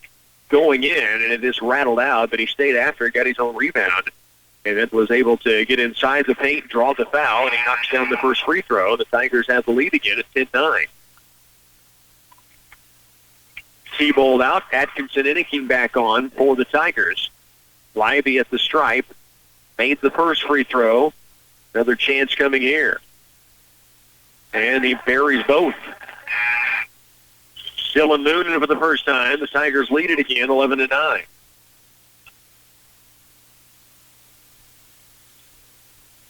going in, and it just rattled out, but he stayed after it, got his own rebound, and then was able to get inside the paint, draw the foul, and he knocks down the first free throw. The Tigers have the lead again at 10-9. Siebold out, Atkinson Inniking back on for the Tigers. Livy at the stripe, made the first free throw. Another chance coming here. And he buries both. Dylan Noonan for the first time. The Tigers lead it again, 11-9.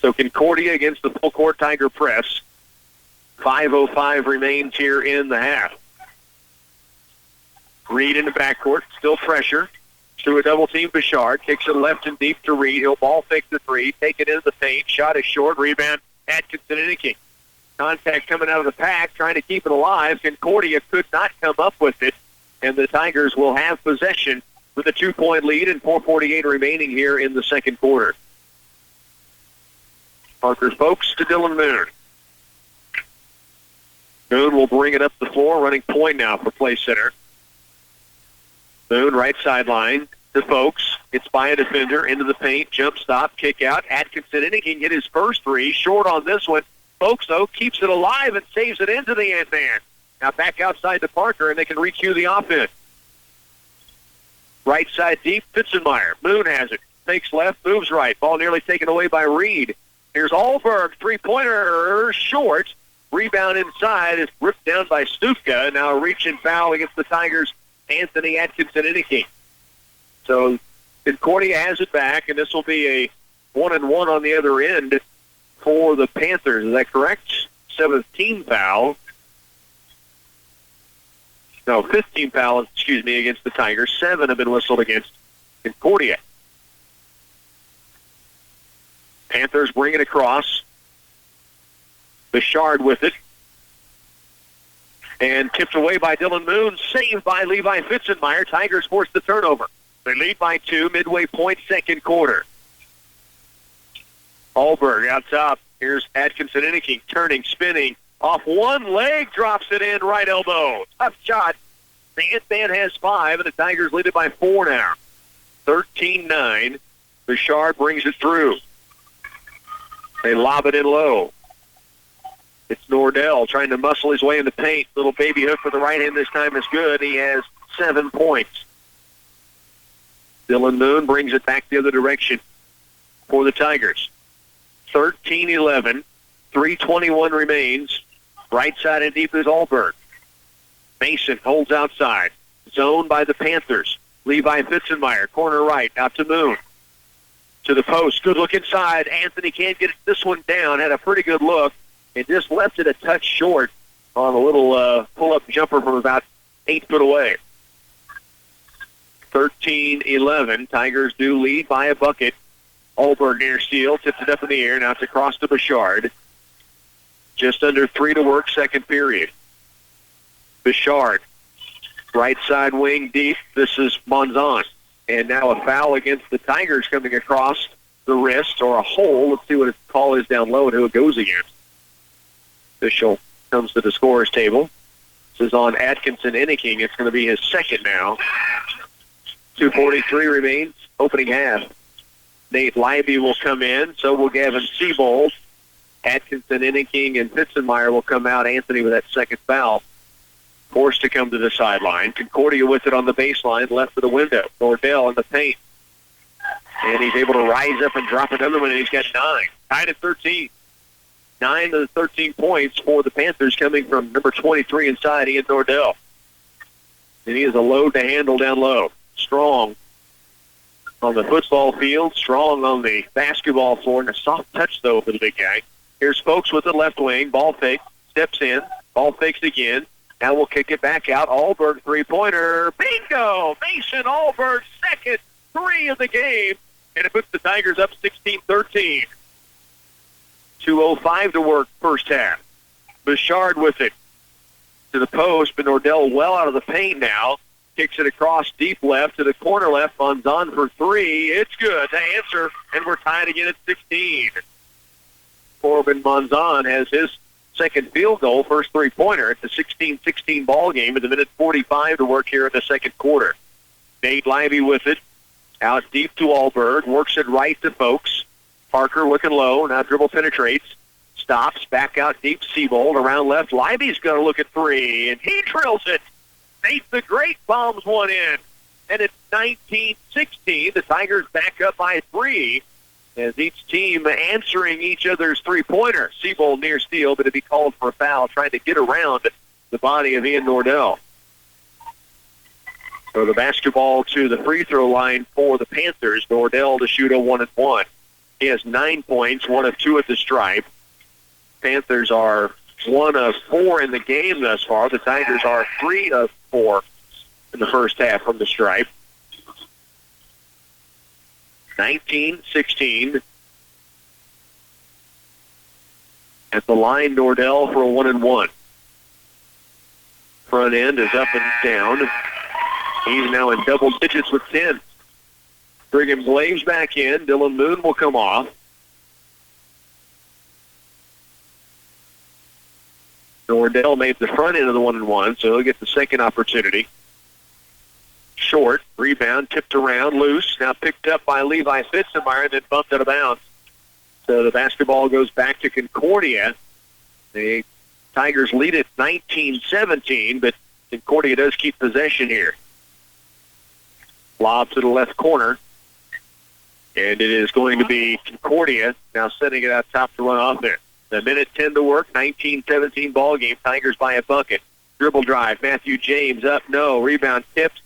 So Concordia against the full court Tiger press. 5:05 remains here in the half. Reed in the backcourt, still pressure. Through a double team, Bouchard kicks it left and deep to Reed. He'll ball fake the three, take it into the paint. Shot is short. Rebound, Atkinson Inniking. Contact coming out of the pack, trying to keep it alive. Concordia could not come up with it, and the Tigers will have possession with a 2-point lead and 4:48 remaining here in the second quarter. Parker Folks to Dylan Moon. Moon will bring it up the floor, running point now for Clay Center. Moon, right sideline to Folks. It's by a defender, into the paint, jump stop, kick out. Atkinson Inniking hit his first three, short on this one. Folks, though, keeps it alive and saves it into the Ant-Man. Now back outside to Parker, and they can re-cue the offense. Right side deep, Fitzenmeyer. Moon has it. Fakes left, moves right. Ball nearly taken away by Reed. Here's Alberg, three-pointer, short. Rebound inside is ripped down by Stufka. Now a reach-in foul against the Tigers, Anthony Atkinson Inniking. So Concordia has it back, and this will be a 1-1 on the other end for the Panthers. Is that correct? 7th team foul. No, 15 fouls, against the Tigers. 7 have been whistled against Concordia. Panthers bring it across. Bouchard with it. And tipped away by Dylan Moon. Saved by Levi Fitzenmeyer. Tigers force the turnover. They lead by 2, midway point, second quarter. Alberg out top. Here's Atkinson Inniking, turning, spinning. Off one leg, drops it in, right elbow. Tough shot. The Ant-Man has 5, and the Tigers lead it by 4 now. 13-9. Bouchard brings it through. They lob it in low. It's Nordell trying to muscle his way in the paint. Little baby hook for the right hand this time is good. He has 7 points. Dylan Moon brings it back the other direction for the Tigers. 13-11. 3:21 remains. Right side and deep is Alberg. Mason holds outside. Zoned by the Panthers. Levi Fitzenmeyer, corner right, out to Moon. To the post. Good look inside. Anthony can't get this one down. Had a pretty good look. And just left it a touch short on a little pull-up jumper from about 8 foot away. 13-11. Tigers do lead by a bucket. Alberg near steal. Tips it up in the air. Now it's across to Bouchard. Just under 3 to work, second period. Bouchard. Right side wing deep. This is Monzon. And now a foul against the Tigers coming across the wrist, or a hole. Let's see what its call is down low and who it goes against. Official comes to the scorer's table. This is on Atkinson Inniking. It's going to be his second now. 2:43 remains, opening half. Nate Leiby will come in. So will Gavin Seabold. Atkinson Inniking and Fitzenmeyer will come out. Anthony with that second foul. Forced to come to the sideline. Concordia with it on the baseline, left of the window. Nordell in the paint. And he's able to rise up and drop another one, and he's got 9. Tied at 13. 9 of the 13 points for the Panthers coming from number 23 inside, Ian Nordell. And he is a load to handle down low. Strong on the football field, strong on the basketball floor, and a soft touch, though, for the big guy. Here's Folks with the left wing. Ball fake. Steps in. Ball fakes again. Now we'll kick it back out. Alberg three-pointer. Bingo! Mason Alberg, second 3 of the game. And it puts the Tigers up 16-13. 2:05 to work first half. Bouchard with it to the post, but Nordell well out of the paint now. Kicks it across deep left to the corner left. Monzon for 3. It's good to answer, and we're tied again at 16. Corbin Monzon has his second field goal, first three-pointer. It's a 16-16 ball game with a minute 45 to work here in the second quarter. Nate Leiby with it. Out deep to Alberg. Works it right to Folks. Parker looking low. Now dribble penetrates. Stops. Back out deep. Seabold around left. Leiby's going to look at 3, and he drills it. Nate the Great bombs one in. And it's 19-16. The Tigers back up by 3 as each team answering each other's three-pointer. Seabold near steal, but it'd be called for a foul trying to get around the body of Ian Nordell. So the basketball to the free throw line for the Panthers. Nordell to shoot a 1-1. He has 9 points, 1 of 2 at the stripe. Panthers are 1 of 4 in the game thus far. The Tigers are 3 of 4 in the first half from the stripe. 19-16. At the line, Nordell for a 1-1. Front end is up and down. He's now in double digits with 10. Brigham Blaze back in. Dylan Moon will come off. Nordell made the front end of the 1-1, so he'll get the second opportunity. Short, rebound, tipped around, loose, now picked up by Levi Fitzenmeyer and then bumped out of bounds. So the basketball goes back to Concordia. The Tigers lead it 19-17, but Concordia does keep possession here. Lob to the left corner, and it is going to be Concordia now setting it out top to run offense. A minute 10 to work, 19-17 ball game. Tigers by a bucket. Dribble drive, Matthew James up, no. Rebound tipped.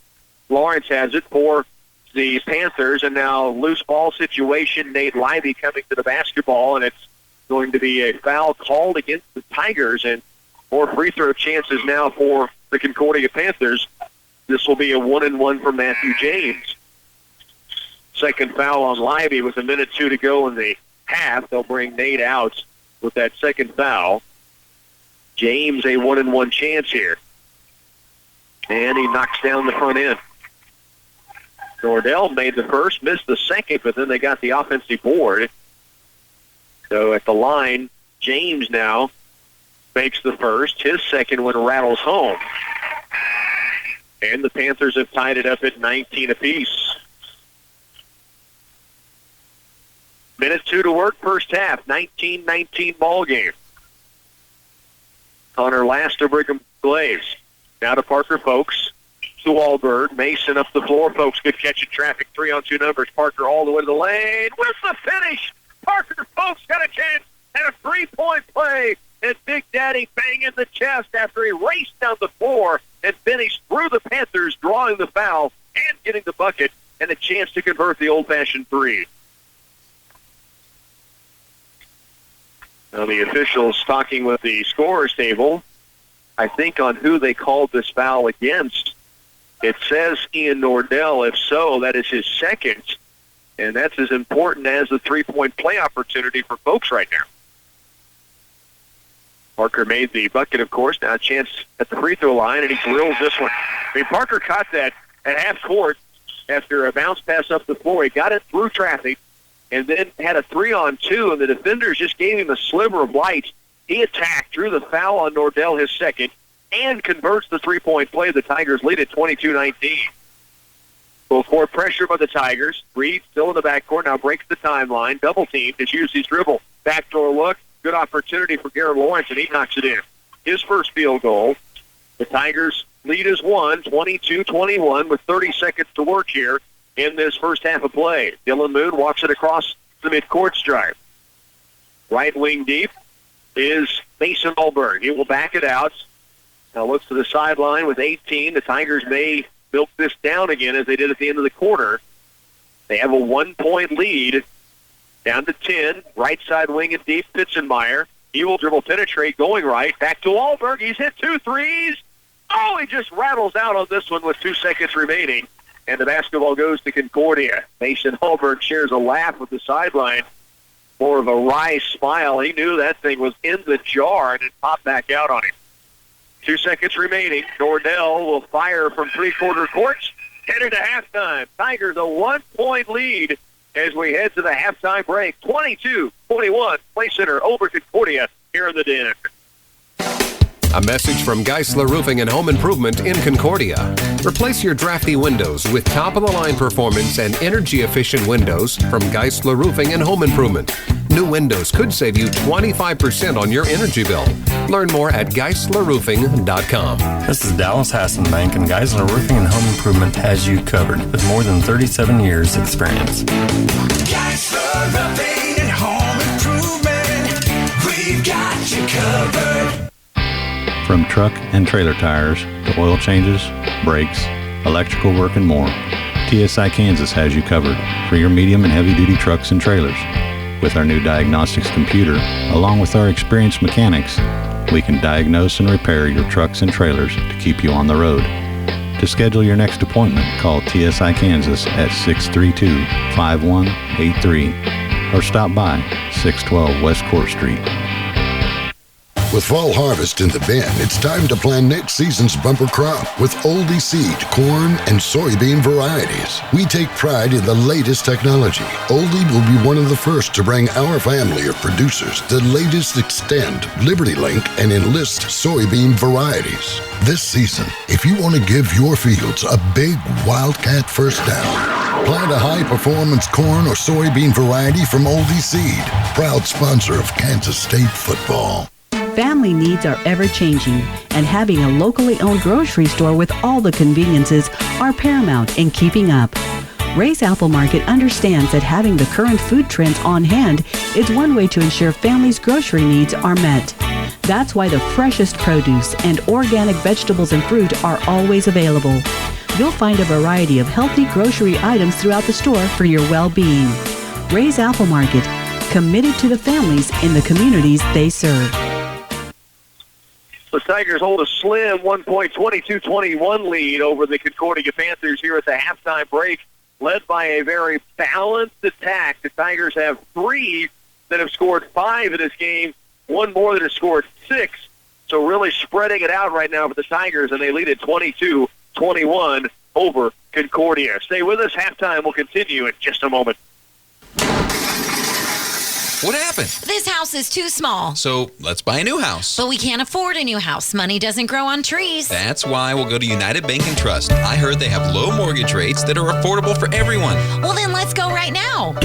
Lawrence has it for the Panthers, and now loose ball situation. Nate Lively coming to the basketball, and it's going to be a foul called against the Tigers, and more free throw chances now for the Concordia Panthers. This will be a 1-and-1 for Matthew James. Second foul on Lively with 1:02 to go in the half. They'll bring Nate out with that second foul. James a 1-and-1 chance here. And he knocks down the front end. Nordell made the first, missed the second, but then they got the offensive board. So at the line, James now makes the first. His second one rattles home. And the Panthers have tied it up at 19 apiece. 1:02 to work, first half, 19-19 ball game. Connor Last to Brigham Glaze. Now to Parker Folks. To Wahlberg. Mason up the floor. Folks, good catch in traffic. 3-on-2 numbers. Parker all the way to the lane. With the finish. Parker Folks got a chance at a 3-point play. And Big Daddy banging the chest after he raced down the floor and finished through the Panthers, drawing the foul and getting the bucket and a chance to convert the old-fashioned three. Now the officials talking with the scorer's table, I think, on who they called this foul against. It says Ian Nordell. If so, that is his second, and that's as important as the three-point play opportunity for folks right now. Parker made the bucket, of course. Now a chance at the free throw line, and he drills this one. I mean, Parker caught that at half court after a bounce pass up the floor. He got it through traffic and then had a 3-on-2, and the defenders just gave him a sliver of light. He attacked, drew the foul on Nordell, his second, and converts the three-point play. The Tigers lead at 22-19. Full court pressure by the Tigers. Reed still in the backcourt, now breaks the timeline. Double team, just used his dribble. Backdoor look. Good opportunity for Garrett Lawrence, and he knocks it in. His first field goal. The Tigers lead is 22-21 with 30 seconds to work here in this first half of play. Dylan Moon walks it across the midcourt stripe. Right wing deep is Mason Alberg. He will back it out. Now looks to the sideline with 18. The Tigers may milk this down again as they did at the end of the quarter. They have a 1-point lead. Down to 10, right side wing and deep, Pitzenmeyer. He will dribble penetrate, going right. Back to Wahlberg. He's hit 2 threes. Oh, he just rattles out on this one with 2 seconds remaining. And the basketball goes to Concordia. Mason Wahlberg shares a laugh with the sideline. More of a wry smile. He knew that thing was in the jar and it popped back out on him. 2 seconds remaining. Nordell will fire from three-quarter courts. Headed to halftime. Tigers a 1-point lead as we head to the halftime break. 22-21, Play Center over Concordia here in the Den. A message from Geisler Roofing and Home Improvement in Concordia. Replace your drafty windows with top-of-the-line performance and energy-efficient windows from Geisler Roofing and Home Improvement. New windows could save you 25% on your energy bill. Learn more at GeislerRoofing.com. This is Dallas Hassenbank, and Geisler Roofing and Home Improvement has you covered with more than 37 years experience. Geisler Roofing and Home Improvement, we've got you covered. From truck and trailer tires to oil changes, brakes, electrical work, and more, TSI Kansas has you covered for your medium and heavy-duty trucks and trailers. With our new diagnostics computer, along with our experienced mechanics, we can diagnose and repair your trucks and trailers to keep you on the road. To schedule your next appointment, call TSI Kansas at 632-5183 or stop by 612 West Court Street. With fall harvest in the bin, it's time to plan next season's bumper crop with Oldie seed, corn, and soybean varieties. We take pride in the latest technology. Oldie will be one of the first to bring our family of producers the latest Extend, LibertyLink, and Enlist soybean varieties. This season, if you want to give your fields a big Wildcat first down, plant a high-performance corn or soybean variety from Oldie Seed, proud sponsor of Kansas State football. Family needs are ever-changing, and having a locally owned grocery store with all the conveniences are paramount in keeping up. Ray's Apple Market understands that having the current food trends on hand is one way to ensure families' grocery needs are met. That's why the freshest produce and organic vegetables and fruit are always available. You'll find a variety of healthy grocery items throughout the store for your well-being. Ray's Apple Market, committed to the families in the communities they serve. The Tigers hold a slim 1-point 22-21 lead over the Concordia Panthers here at the halftime break, led by a very balanced attack. The Tigers have 3 that have scored 5 in this game, 1 more that has scored 6. So really spreading it out right now for the Tigers, and they lead at 22-21 over Concordia. Stay with us. Halftime will continue in just a moment. What happened? This house is too small. So let's buy a new house. But we can't afford a new house. Money doesn't grow on trees. That's why we'll go to United Bank and Trust. I heard they have low mortgage rates that are affordable for everyone. Well, then let's go right now.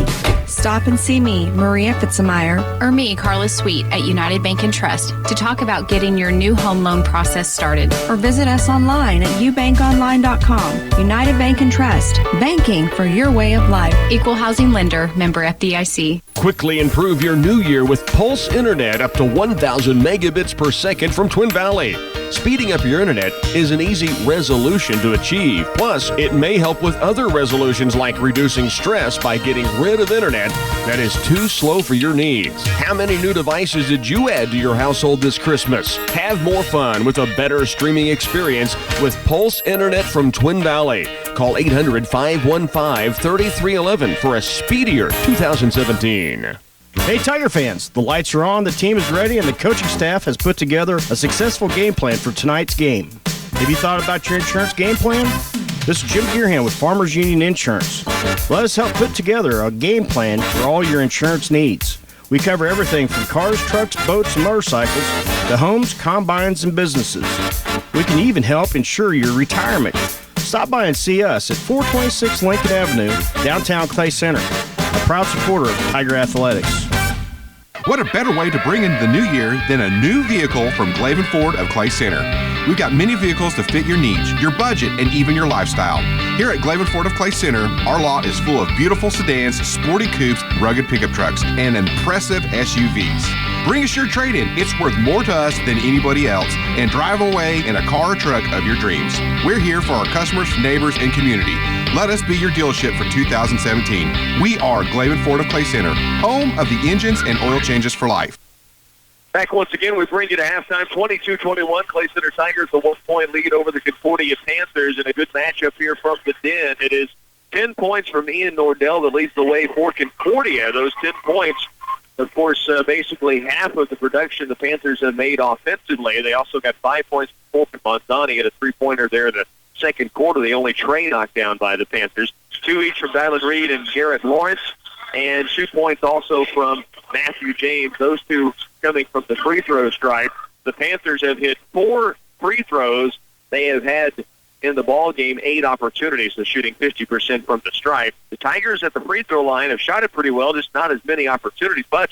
Stop and see me, Maria Fitzmeyer. Or me, Carla Sweet, at United Bank and Trust to talk about getting your new home loan process started. Or visit us online at ubankonline.com. United Bank and Trust. Banking for your way of life. Equal housing lender, member FDIC. Quickly improve your new year with Pulse Internet up to 1,000 megabits per second from Twin Valley. Speeding up your internet is an easy resolution to achieve. Plus, it may help with other resolutions like reducing stress by getting rid of internet that is too slow for your needs. How many new devices did you add to your household this Christmas? Have more fun with a better streaming experience with Pulse Internet from Twin Valley. Call 800-515-3311 for a speedier 2017. Hey, Tiger fans, the lights are on, the team is ready, and the coaching staff has put together a successful game plan for tonight's game. Have you thought about your insurance game plan? This is Jim Gearhan with Farmers Union Insurance. Let us help put together a game plan for all your insurance needs. We cover everything from cars, trucks, boats, and motorcycles to homes, combines, and businesses. We can even help insure your retirement. Stop by and see us at 426 Lincoln Avenue, downtown Clay Center. A proud supporter of Tiger Athletics. What a better way to bring into the new year than a new vehicle from Glavin Ford of Clay Center. We've got many vehicles to fit your needs, your budget, and even your lifestyle. Here at Glavin Ford of Clay Center, our lot is full of beautiful sedans, sporty coupes, rugged pickup trucks, and impressive SUVs. Bring us your trade-in. It's worth more to us than anybody else. And drive away in a car or truck of your dreams. We're here for our customers, neighbors, and community. Let us be your dealership for 2017. We are Glavin Ford of Clay Center, home of the engines and oil changes for life. Back once again, we bring you to halftime, 22-21. Clay Center Tigers, a 1-point lead over the Concordia Panthers, and a good matchup here from the Den. It is 10 points from Ian Nordell that leads the way for Concordia. Those 10 points, of course, basically half of the production the Panthers have made offensively. They also got 5 points from Monzani at a three-pointer there in the second quarter, the only tray knocked down by the Panthers. 2 each from Dylan Reed and Garrett Lawrence, and 2 points also from Matthew James. Those two coming from the free throw stripe. The Panthers have hit 4 free throws. They have had in the ball game 8 opportunities, so shooting 50% from the stripe. The Tigers at the free throw line have shot it pretty well, just not as many opportunities, but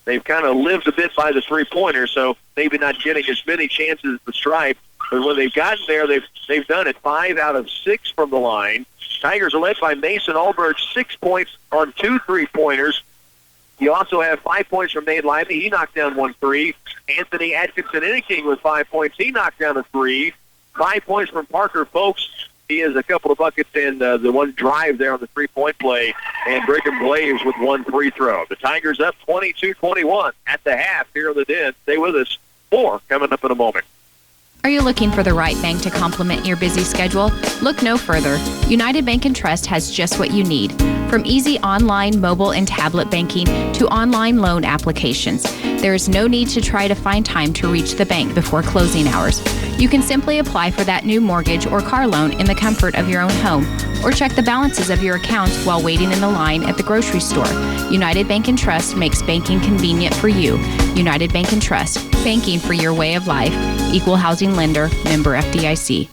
they've kind of lived a bit by the three-pointer, so maybe not getting as many chances at the stripe. But when they've gotten there, they've done it 5 out of 6 from the line. Tigers are led by Mason Alberg, 6 points on 2 3-pointers. You also have 5 points from Nate Lively. He knocked down 1 3. Anthony Atkinson-Inniking with 5 points. He knocked down a 3. 5 points from Parker Folks. He has a couple of buckets and the one drive there on the three-point play. And Brigham Blaze with 1 free throw. The Tigers up 22-21 at the half here in the Den. Stay with us. More coming up in a moment. Are you looking for the right bank to complement your busy schedule? Look no further. United Bank and Trust has just what you need. From easy online, mobile, and tablet banking to online loan applications, there is no need to try to find time to reach the bank before closing hours. You can simply apply for that new mortgage or car loan in the comfort of your own home, or check the balances of your accounts while waiting in the line at the grocery store. United Bank and Trust makes banking convenient for you. United Bank and Trust, banking for your way of life. Equal housing lender, member FDIC.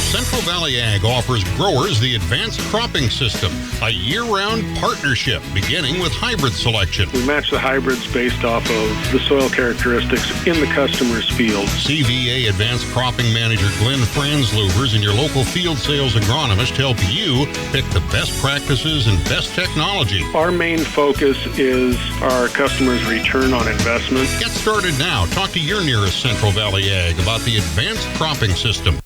Central Valley Ag offers growers the advanced cropping system, a year-round partnership beginning with hybrid selection. We match the hybrids based off of the soil characteristics in the customer's field. CVA Advanced Cropping Manager Glenn Franzlubers and your local field sales agronomist help you pick the best practices and best technology. Our main focus is our customers' return on investment. Get started now. Talk to your nearest Central Valley Ag about the advanced cropping system.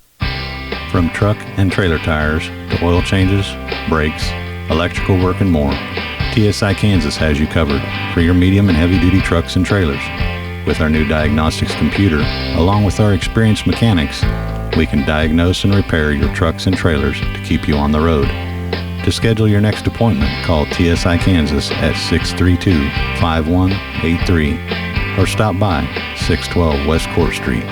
From truck and trailer tires to oil changes, brakes, electrical work, and more, TSI Kansas has you covered for your medium and heavy-duty trucks and trailers. With our new diagnostics computer, along with our experienced mechanics, we can diagnose and repair your trucks and trailers to keep you on the road. To schedule your next appointment, call TSI Kansas at 632-5183 or stop by 612 West Court Street.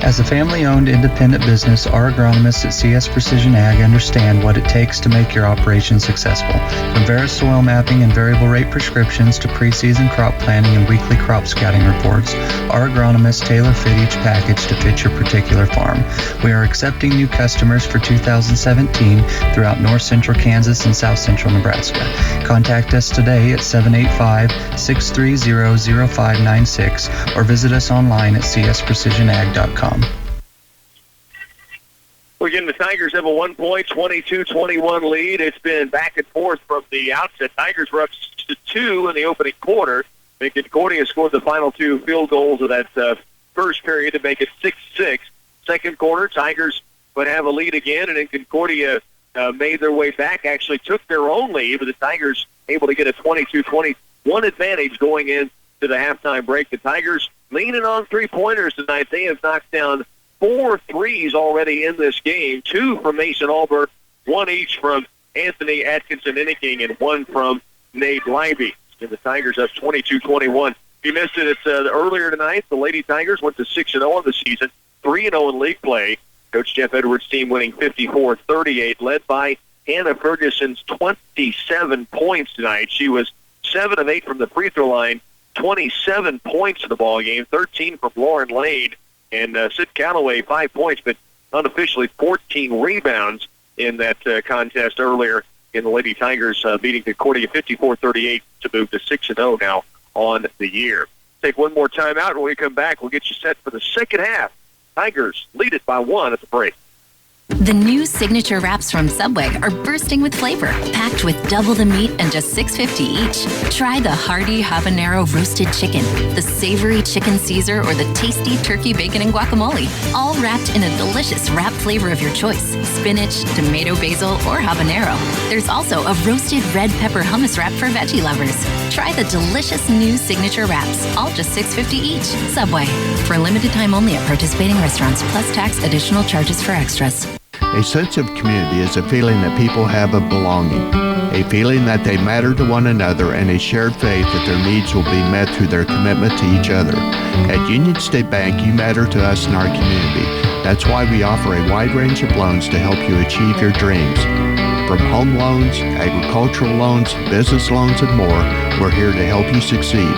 As a family-owned independent business, our agronomists at CS Precision Ag understand what it takes to make your operation successful. From various soil mapping and variable rate prescriptions to pre-season crop planning and weekly crop scouting reports, our agronomists tailor fit each package to fit your particular farm. We are accepting new customers for 2017 throughout north central Kansas and south central Nebraska. Contact us today at 785-630-0596 or visit us online at csprecisionag.com. Well, again, the Tigers have a 1-point, 22-21 lead. It's been back and forth from the outset. Tigers were up 6-2 in the opening quarter. Concordia scored the final two field goals of that first period to make it 6-6. Second quarter, Tigers would have a lead again, and then Concordia made their way back, actually took their own lead, but the Tigers able to get a 22-21 advantage going into the halftime break. The Tigers leaning on three-pointers tonight. They have knocked down 4 threes already in this game, 2 from Mason Albert, 1 each from Anthony Atkinson-Inniking, and 1 from Nate Leiby. And the Tigers up 22-21. If you missed it, it's earlier tonight. The Lady Tigers went to 6-0 on the season, 3-0 in league play. Coach Jeff Edwards' team winning 54-38, led by Hannah Ferguson's 27 points tonight. She was 7 of 8 from the free throw line, 27 points in the ball game, 13 from Lauren Lade, and Sid Calloway 5 points, but unofficially 14 rebounds in that contest earlier in the Lady Tigers beating Concordia 54-38 to move to 6-0 now on the year. Take one more time out. When we come back, we'll get you set for the second half. Tigers lead it by 1 at the break. The new signature wraps from Subway are bursting with flavor, packed with double the meat and just $6.50 each. Try the hearty habanero roasted chicken, the savory chicken Caesar, or the tasty turkey bacon and guacamole, all wrapped in a delicious wrap flavor of your choice: spinach, tomato basil, or habanero. There's also a roasted red pepper hummus wrap for veggie lovers. Try the delicious new signature wraps, all just $6.50 each. Subway. For limited time only at participating restaurants, plus tax, additional charges for extras. A sense of community is a feeling that people have of belonging, a feeling that they matter to one another, and a shared faith that their needs will be met through their commitment to each other. At Union State Bank, you matter to us and our community. That's why we offer a wide range of loans to help you achieve your dreams. From home loans, agricultural loans, business loans, and more, we're here to help you succeed.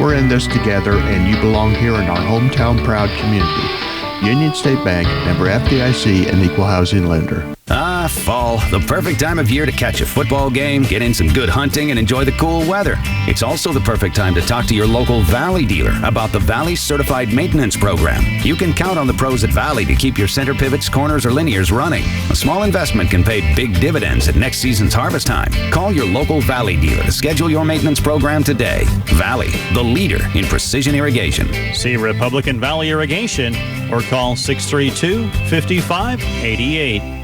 We're in this together, and you belong here in our hometown proud community. Union State Bank, member FDIC, and equal housing lender. Ah, fall, the perfect time of year to catch a football game, get in some good hunting, and enjoy the cool weather. It's also the perfect time to talk to your local Valley dealer about the Valley Certified Maintenance Program. You can count on the pros at Valley to keep your center pivots, corners, or linears running. A small investment can pay big dividends at next season's harvest time. Call your local Valley dealer to schedule your maintenance program today. Valley, the leader in precision irrigation. See Republican Valley Irrigation or call 632-5588.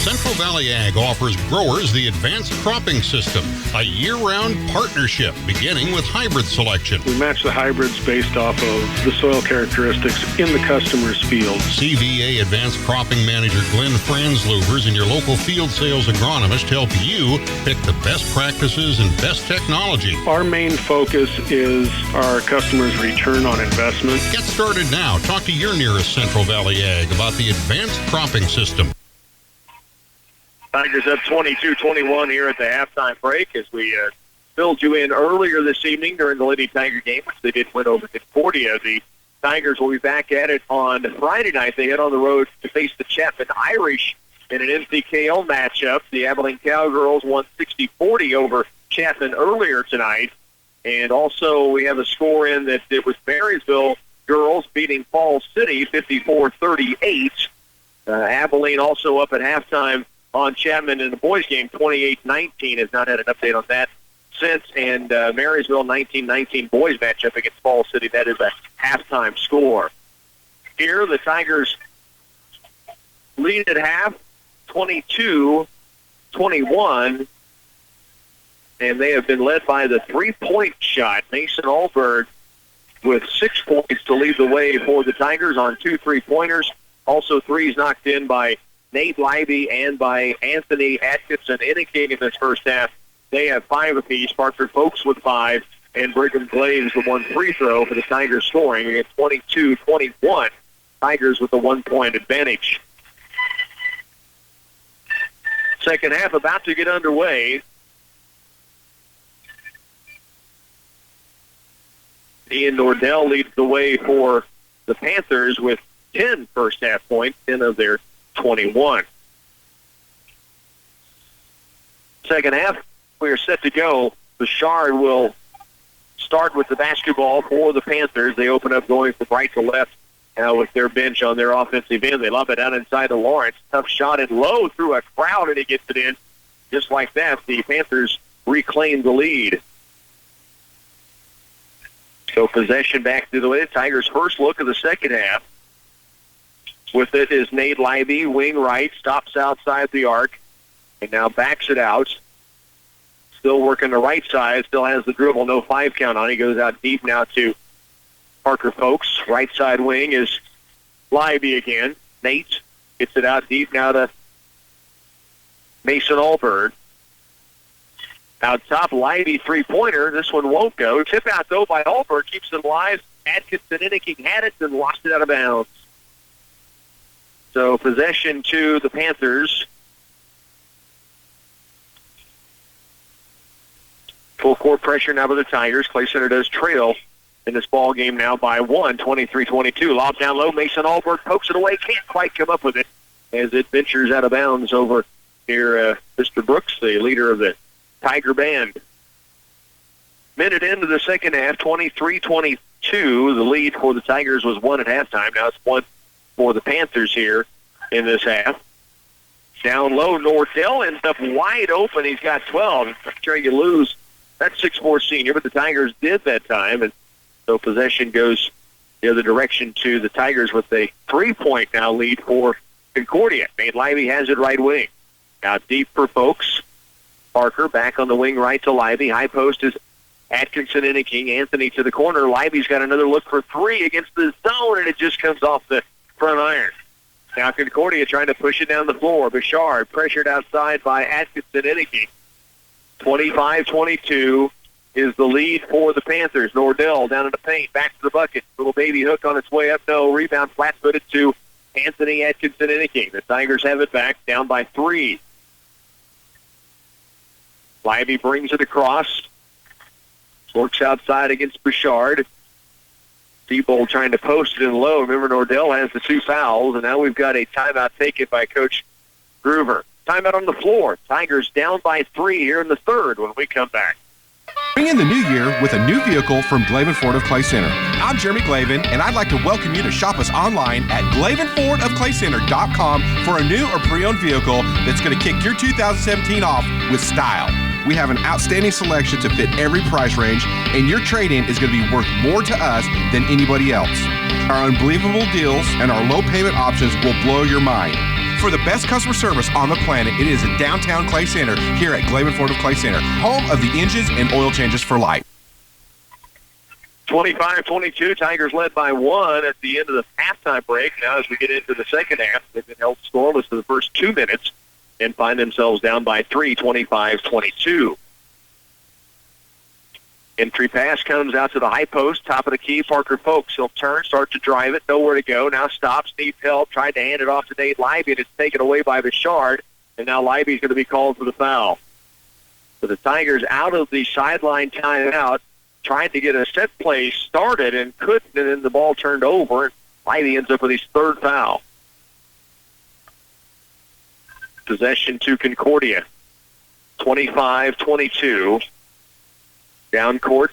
Central Valley Ag offers growers the Advanced Cropping System, a year-round partnership beginning with hybrid selection. We match the hybrids based off of the soil characteristics in the customer's field. CVA Advanced Cropping Manager Glenn Franzluvers and your local field sales agronomist help you pick the best practices and best technology. Our main focus is our customers' return on investment. Get started now. Talk to your nearest Central Valley Ag about the Advanced Cropping System. Tigers up 22-21 here at the halftime break as we filled you in earlier this evening during the Lady Tiger game, which they did win over Concordia. The Tigers will be back at it on Friday night. They head on the road to face the Chapman Irish in an MCKL matchup. The Abilene Cowgirls won 60-40 over Chapman earlier tonight. And also we have a score in that it was Marysville girls beating Falls City 54-38. Abilene also up at halftime on Chapman in the boys' game, 28-19, has not had an update on that since. And Marysville 19-19 boys matchup against Falls City, that is a halftime score. Here, the Tigers lead at half, 22-21. And they have been led by the three-point shot. Mason Alberg with 6 points to lead the way for the Tigers on 2 3-pointers. Also threes knocked in by Nate Leiby and by Anthony Atkinson indicating this first half. They have 5 apiece. Parker Folks with 5, and Brigham Glaze with 1 free throw for the Tigers scoring. At 22-21, Tigers with a 1-point advantage. Second half about to get underway. Ian Nordell leads the way for the Panthers with 10 first half points, 10 of their 21. Second half, we are set to go. Bouchard will start with the basketball for the Panthers. They open up going from right to left with their bench on their offensive end. They lob it out inside to Lawrence. Tough shot and low through a crowd, and he gets it in. Just like that, the Panthers reclaim the lead. So possession back to the way. Tigers' first look of the second half. With it is Nate Leiby, wing right, stops outside the arc, and now backs it out. Still working the right side, still has the dribble, no 5 count on. He goes out deep now to Parker Folks. Right side wing is Leiby again. Nate gets it out deep now to Mason Alberg. Out top, Leiby three-pointer. This one won't go. Tip out, though, by Alberg. Keeps it alive. Atkinson Inniking had it and lost it out of bounds. So possession to the Panthers. Full court pressure now with the Tigers. Clay Center does trail in this ball game now by 1, 23-22. Lob down low. Mason Alberg pokes it away. Can't quite come up with it as it ventures out of bounds over here. Mr. Brooks, the leader of the Tiger Band. Minute into the second half, 23-22. The lead for the Tigers was 1 at halftime. Now it's 1 for the Panthers here in this half. Down low, Nordell ends up wide open. He's got 12. I'm sure you lose that 6'4" senior, but the Tigers did that time, and so possession goes the other direction to the Tigers with a 3-point now lead for Concordia. Nate Leiby has it right wing. Now deep for Folks. Parker back on the wing right to Leiby. High post is Atkinson Inniking. Anthony to the corner. Leiby's got another look for 3 against the zone, and it just comes off the front iron. Now Concordia trying to push it down the floor. Bouchard pressured outside by Atkinson Inniking. 25-22 is the lead for the Panthers. Nordell down in the paint, back to the bucket. Little baby hook on its way up. No, rebound flat-footed to Anthony Atkinson Inniking. The Tigers have it back, down by 3. Leiby brings it across. Works outside against Bouchard. Seabold trying to post it in low. Remember, Nordell has the 2 fouls, and now we've got a timeout taken by Coach Groover. Timeout on the floor. Tigers down by 3 here in the third when we come back. Bring in the new year with a new vehicle from Glavin Ford of Clay Center. I'm Jeremy Glavin, and I'd like to welcome you to shop us online at GlavinFordofClayCenter.com for a new or pre-owned vehicle that's going to kick your 2017 off with style. We have an outstanding selection to fit every price range, and your trade-in is going to be worth more to us than anybody else. Our unbelievable deals and our low payment options will blow your mind. For the best customer service on the planet, it is at downtown Clay Center here at Glavin Ford of Clay Center, home of the engines and oil changes for life. 25-22, Tigers led by 1 at the end of the halftime break. Now as we get into the second half, they've been held scoreless for the first 2 minutes and find themselves down by 3, 25-22. Entry pass comes out to the high post, top of the key, Parker Folks. He'll turn, start to drive it, nowhere to go. Now stops, needs help, tried to hand it off to Nate Leiby, and it's taken away by Bouchard, and now Leiby's going to be called for the foul. So the Tigers out of the sideline timeout, trying to get a set play started and couldn't, and then the ball turned over, and Leiby ends up with his 3rd foul. Possession to Concordia. 25-22. Down court.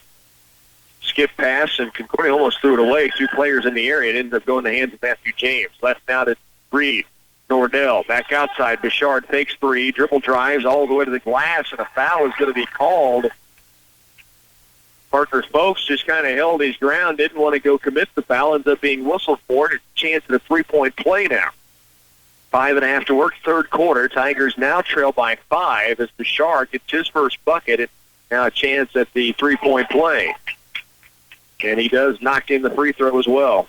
Skip pass, and Concordia almost threw it away. 2 players in the area. It ended up going in the hands of Matthew James. Left now to Reed. Nordell back outside. Bouchard fakes 3. Dribble drives all the way to the glass, and a foul is going to be called. Parker Folks just kind of held his ground, didn't want to go commit the foul, ends up being whistled for it. It's a chance at a 3-point play now. 5.5 to work, third quarter. Tigers now trail by 5 as the Shark gets his first bucket. And now a chance at the three-point play. And he does knock in the free throw as well.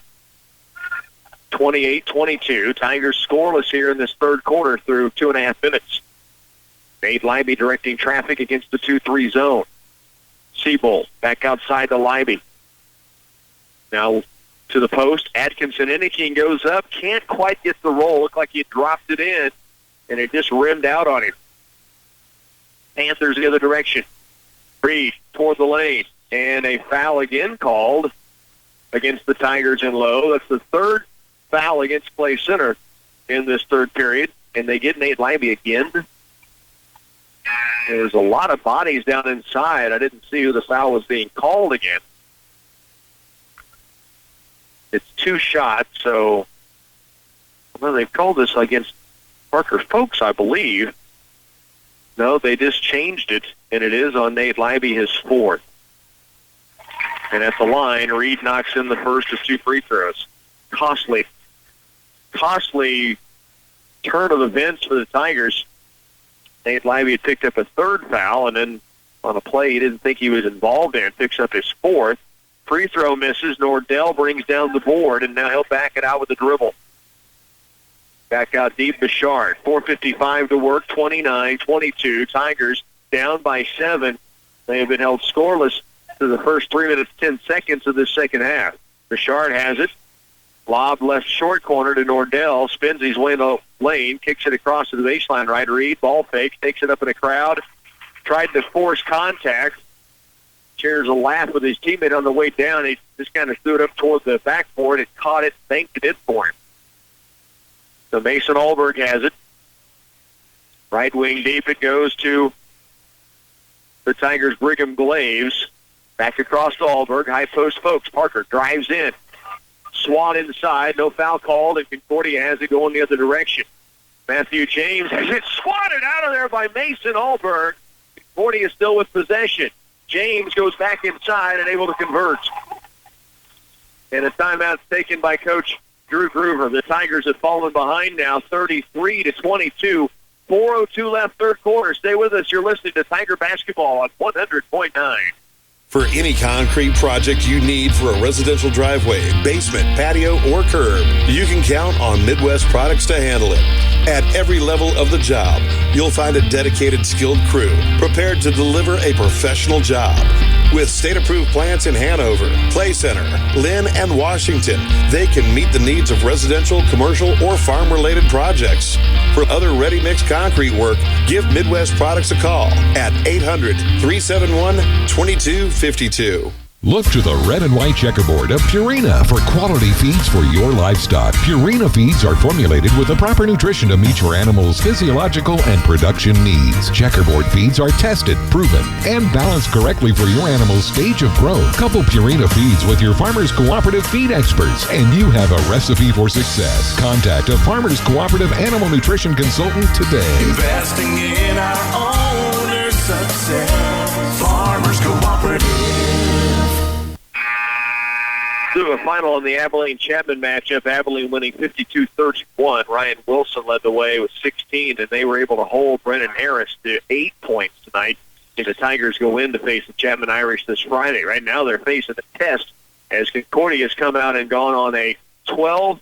28-22. Tigers scoreless here in this third quarter through 2.5 minutes. Nate Leiby directing traffic against the 2-3 zone. Siebold back outside to Leiby. Now to the post. Atkinson Inniking goes up. Can't quite get the roll. Looked like he dropped it in, and it just rimmed out on him. Panthers the other direction. Reed toward the lane. And a foul again called against the Tigers in low. That's the third foul against Clay Center in this third period. And they get Nate Leiby again. There's a lot of bodies down inside. I didn't see who the foul was being called again. It's 2 shots, so they've called this against Parker Folks, I believe. No, they just changed it, and it is on Nate Leiby, his 4th. And at the line, Reed knocks in the first of 2 free throws. Costly turn of events for the Tigers. Nate Leiby had picked up a 3rd foul, and then on a play he didn't think he was involved in, picks up his 4th. Free throw misses. Nordell brings down the board, and now he'll back it out with a dribble. Back out deep, Bouchard. 4:55 to work, 29-22. Tigers down by 7. They have been held scoreless to the first 3 minutes, 10 seconds of this second half. Bouchard has it. Lob left short corner to Nordell. Spins his way in the lane. Kicks it across to the baseline right. Reed, ball fake. Takes it up in a crowd. Tried to force contact. Shares a laugh with his teammate on the way down. He just kind of threw it up toward the backboard. It caught it, banked it in for him. So Mason Alberg has it. Right wing deep it goes to the Tigers' Brigham Glaves. Back across to Alberg. High post Folks. Parker drives in. Swat inside. No foul called, and Concordia has it going the other direction. Matthew James has it swatted out of there by Mason Alberg. Concordia still with possession. James goes back inside and able to convert. And a timeout taken by Coach Drew Groover. The Tigers have fallen behind now, 33-22. 4:02 left, third quarter. Stay with us. You're listening to Tiger Basketball on 100.9. For any concrete project you need for a residential driveway, basement, patio, or curb, you can count on Midwest Products to handle it. At every level of the job, you'll find a dedicated, skilled crew prepared to deliver a professional job. With state-approved plants in Hanover, Clay Center, Lynn, and Washington, they can meet the needs of residential, commercial, or farm-related projects. For other ready-mix concrete work, give Midwest Products a call at 800-371-2252. Look to the red and white checkerboard of Purina for quality feeds for your livestock. Purina feeds are formulated with the proper nutrition to meet your animal's physiological and production needs. Checkerboard feeds are tested, proven, and balanced correctly for your animal's stage of growth. Couple Purina feeds with your Farmers Cooperative feed experts, and you have a recipe for success. Contact a Farmers Cooperative animal nutrition consultant today. Investing in our owner's success. Farmers Cooperative. To a final in the Abilene-Chapman matchup. Abilene winning 52-31. Ryan Wilson led the way with 16, and they were able to hold Brennan Harris to 8 points tonight. And the Tigers go in to face the Chapman Irish this Friday. Right now they're facing a test as Concordia has come out and gone on a 12-0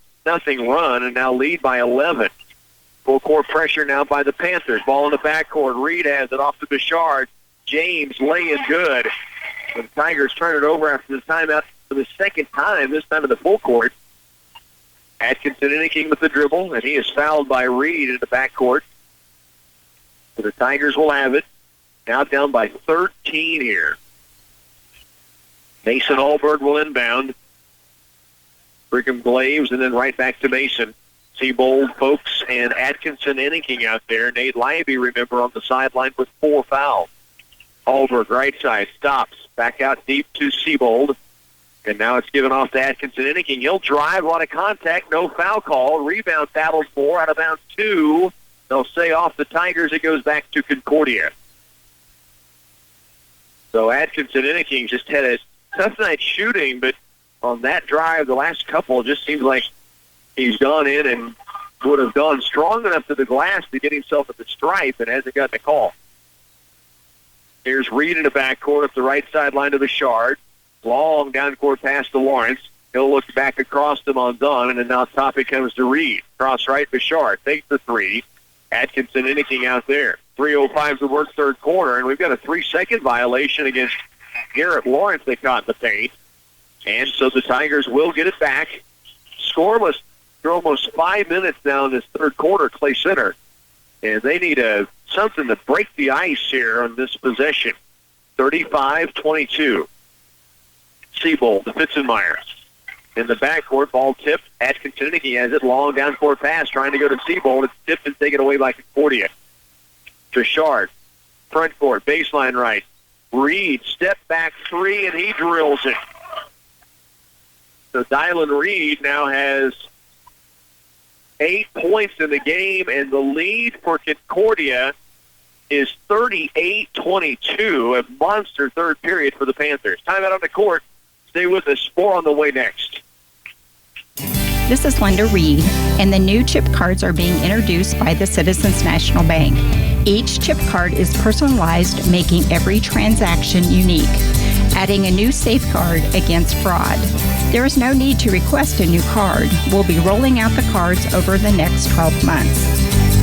run and now lead by 11. Full court pressure now by the Panthers. Ball in the backcourt. Reed has it off to Bouchard. James laying good. The Tigers turn it over after the timeout for the second time, this time in the full court. Atkinson Inniking with the dribble, and he is fouled by Reed in the backcourt. So the Tigers will have it. Now down by 13 here. Mason Alberg will inbound. Brigham Glaves, and then right back to Mason. Siebold, Folks, and Atkinson Inniking out there. Nate Leiby, remember, on the sideline with 4 fouls. Alberg, right side, stops. Back out deep to Siebold. And now it's given off to Atkinson Inniking. He'll drive, a lot of contact, no foul call. Rebound battled for, out of bounds 2. They'll say off the Tigers. It goes back to Concordia. So Atkinson Inniking just had a tough night shooting, but on that drive, the last couple, it just seems like he's gone in and would have gone strong enough to the glass to get himself at the stripe and hasn't gotten a call. Here's Reed in the backcourt up the right sideline to the Shard. Long down court pass to Lawrence. He'll look back across to Monzon, and then now top it comes to Reed. Cross right to Bouchard. Takes the three. Atkinson anything out there. 3:05 to work third quarter, and we've got a 3-second violation against Garrett Lawrence that caught in the paint. And so the Tigers will get it back. Scoreless for almost 5 minutes now in this third quarter, Clay Center. And they need something to break the ice here on this possession. 35-22. Seabold to Fitzenmeyer. In the backcourt, ball tipped. Atkinson, he has it. Long down court pass, trying to go to Seabold. It's tipped and taken away by Concordia. Bouchard, front court, baseline right. Reed, step back three, and he drills it. So Dylan Reed now has 8 points in the game, and the lead for Concordia is 38-22, a monster third period for the Panthers. Timeout on the court. Stay with us. More on the way next. This is Linda Reed, and the new chip cards are being introduced by the Citizens National Bank. Each chip card is personalized, making every transaction unique, adding a new safeguard against fraud. There is no need to request a new card. We'll be rolling out the cards over the next 12 months.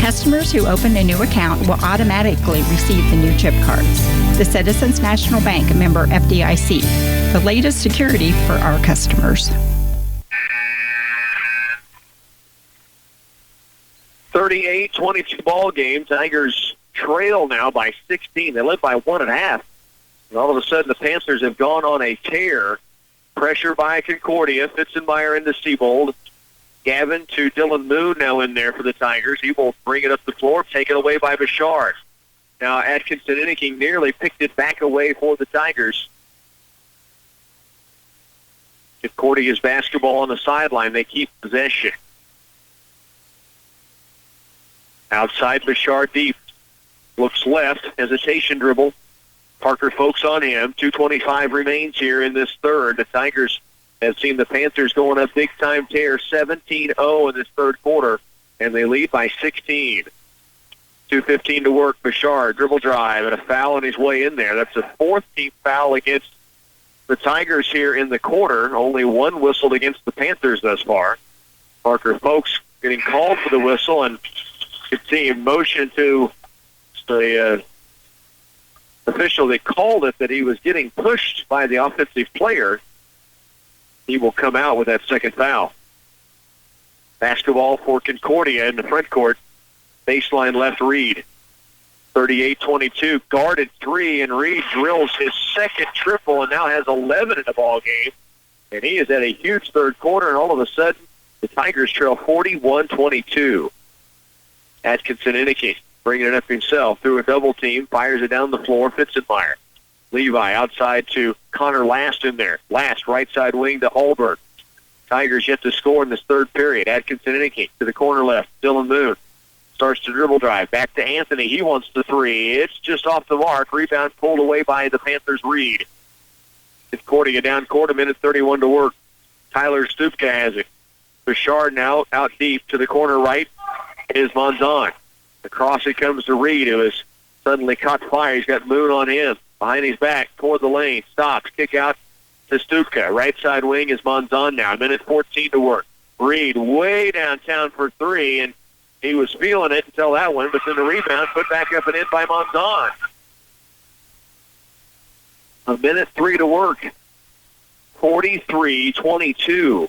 Customers who open a new account will automatically receive the new chip cards. The Citizens National Bank, member FDIC, the latest security for our customers. 38-22 ball game. Tigers trail now by 16. They led by 1.5. And all of a sudden, the Panthers have gone on a tear. Pressure by Concordia. Fitzenmeyer into Seabold. Gavin to Dylan Moon now in there for the Tigers. He will bring it up the floor, taken away by Bouchard. Now Atkinson Inniking nearly picked it back away for the Tigers. Concordia's basketball on the sideline. They keep possession. Outside Bouchard deep. Looks left. Hesitation dribble. Parker Folks on him. 2:25 remains here in this third. The Tigers have seen the Panthers going up big-time tear, 17-0 in this third quarter, and they lead by 16. 2:15 to work. Bouchard, dribble drive, and a foul on his way in there. That's a fourth team foul against the Tigers here in the quarter. Only one whistled against the Panthers thus far. Parker Folks getting called for the whistle, and you could see him motion to the official that called it that he was getting pushed by the offensive player. He will come out with that second foul. Basketball for Concordia in the front court. Baseline left Reed. 38-22. Guarded three, and Reed drills his second triple and now has 11 in the ball game. And he is at a huge third quarter, and all of a sudden, the Tigers trail 41-22. Atkinson Inniking bringing it up himself through a double team, fires it down the floor. Fitzenmeyer. Levi outside to Connor Last in there. Last right side wing to Hallberg. Tigers yet to score in this third period. Atkinson Inniking to the corner left. Dylan Moon starts to dribble drive. Back to Anthony. He wants the three. It's just off the mark. Rebound pulled away by the Panthers' Reed. Concordia down court, 1:31 to work. Tyler Stupka has it. Bouchard now out deep to the corner right is Monzon. Across it comes to Reed, who has suddenly caught fire. He's got Moon on him. Behind his back, toward the lane. Stops. Kick out to Stupka. Right side wing is Monzon now. 1:14 to work. Reed way downtown for three, and he was feeling it until that one, but then the rebound put back up and in by Monzon. 1:03 to work. 43-22.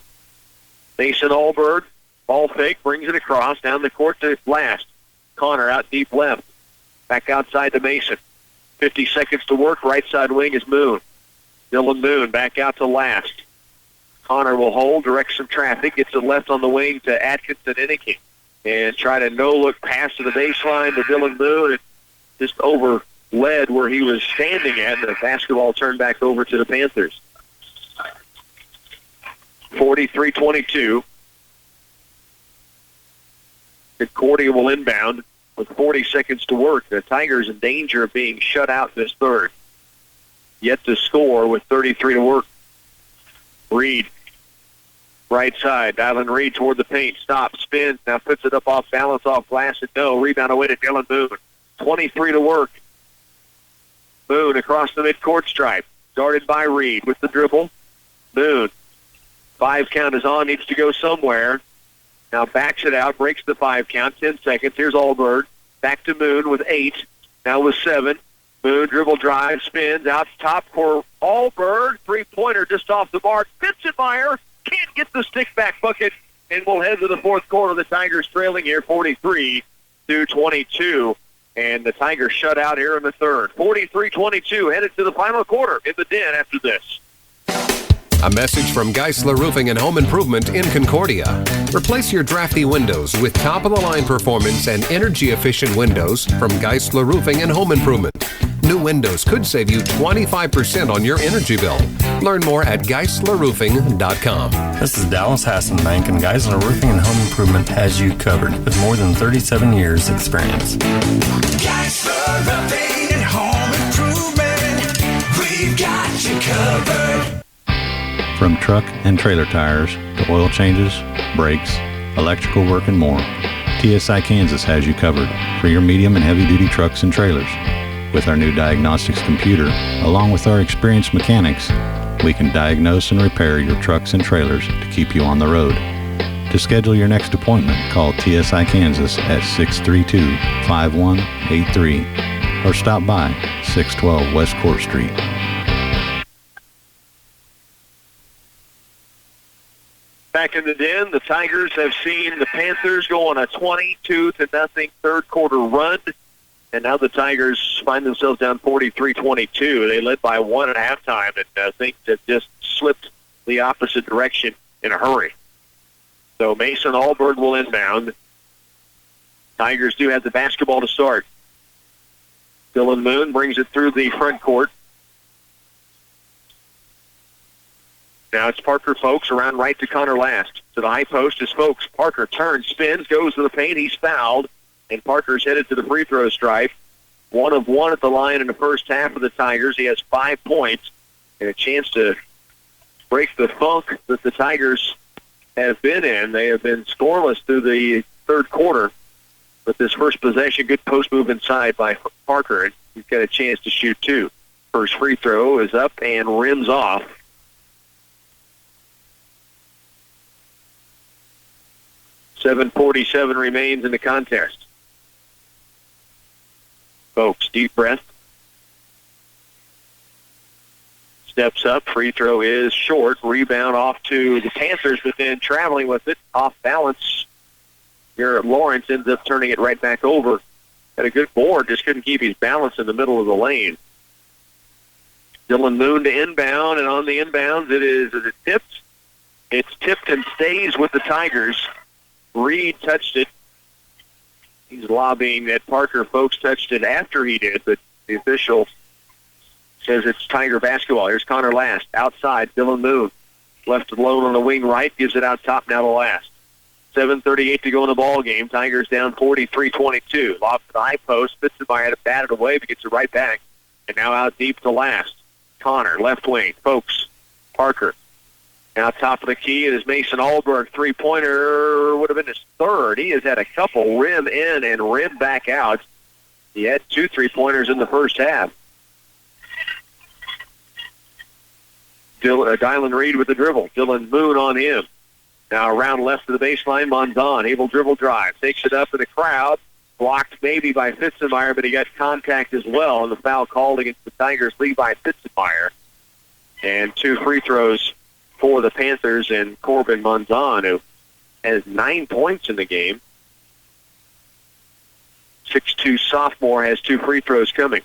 Mason Allberg, ball fake, brings it across, down the court to Last. Connor out deep left. Back outside to Mason. 50 seconds to work. Right side wing is Moon. Dylan Moon back out to Last. Connor will hold, direct some traffic, gets it left on the wing to Atkinson Inniking. And try to no-look pass to the baseline to Dylan Moon. And just overled where he was standing at, and the basketball turned back over to the Panthers. 43-22. Concordia will inbound with 40 seconds to work. The Tigers in danger of being shut out this third. Yet to score with 33 to work. Reed Right side, Dylan Reed toward the paint. Stops, spins, now puts it up off balance, off glass, and no. Rebound away to Dylan Moon. 23 to work. Moon across the midcourt stripe. Guarded by Reed with the dribble. Moon. 5 count is on, needs to go somewhere. Now backs it out, breaks the 5 count, 10 seconds. Here's Allbird. Back to Moon with 8. Now with 7. Moon dribble drive, spins out top for Allbird. 3-pointer just off the mark. Fitzenmeyer can't get the stick back bucket, and we'll head to the fourth quarter. The Tigers trailing here 43-22. And the Tigers shut out here in the third. 43-22, headed to the final quarter in the Den after this. A message from Geisler Roofing and Home Improvement in Concordia. Replace your drafty windows with top-of-the-line performance and energy-efficient windows from Geisler Roofing and Home Improvement. New windows could save you 25% on your energy bill. Learn more at GeislerRoofing.com. This is Dallas Hassenbank, and Geisler Roofing and Home Improvement has you covered with more than 37 years experience. Geisler Roofing and Home Improvement, we've got you covered. From truck and trailer tires to oil changes, brakes, electrical work, and more, TSI Kansas has you covered for your medium and heavy-duty trucks and trailers. With our new diagnostics computer, along with our experienced mechanics, we can diagnose and repair your trucks and trailers to keep you on the road. To schedule your next appointment, call TSI Kansas at 632-5183 or stop by 612 West Court Street. Back in the Den, the Tigers have seen the Panthers go on a 22-0 third quarter run, and now the Tigers find themselves down 43-22. They led by 1 at halftime, and things have just slipped the opposite direction in a hurry. So Mason Allbird will inbound. Tigers do have the basketball to start. Dylan Moon brings it through the front court. Now it's Parker Folks around right to Connor Last. To the high post is Folks. Parker turns, spins, goes to the paint. He's fouled, and Parker's headed to the free throw stripe. 1 of 1 at the line in the first half of the Tigers. He has 5 points and a chance to break the funk that the Tigers have been in. They have been scoreless through the third quarter. But this first possession, good post move inside by Parker, and he's got a chance to shoot 2. First free throw is up and rims off. 7:47 remains in the contest. Folks, deep breath. Steps up. Free throw is short. Rebound off to the Panthers, but then traveling with it off balance. Garrett Lawrence ends up turning it right back over. Had a good board, just couldn't keep his balance in the middle of the lane. Dylan Moon to inbound, and on the inbounds is it tipped? It's tipped and stays with the Tigers. Reed touched it. He's lobbying that Parker Folks touched it after he did, but the official says it's Tiger basketball. Here's Connor Last. Outside, Dylan Moon. Left alone on the wing right, gives it out top now to Last. 7:38 to go in the ball game. Tigers down 43-22. Lob to the high post. Fitzenmeyer had to bat it away, but gets it right back. And now out deep to Last. Connor, left wing. Folks. Parker. Now top of the key, it is Mason Allbird. Three-pointer would have been his third. He has had a couple rim in and rim back out. He had 2 3-pointers in the first half. Dylan Reed with the dribble. Dylan Moon on him. Now around left to the baseline, Monzon. Able dribble drive. Takes it up in the crowd. Blocked maybe by Fitzenmeyer, but he got contact as well. And the foul called against the Tigers, Levi Fitzenmeyer. And 2 free throws for the Panthers, and Corbin Monzon, who has 9 points in the game. 6'2" sophomore has 2 free throws coming.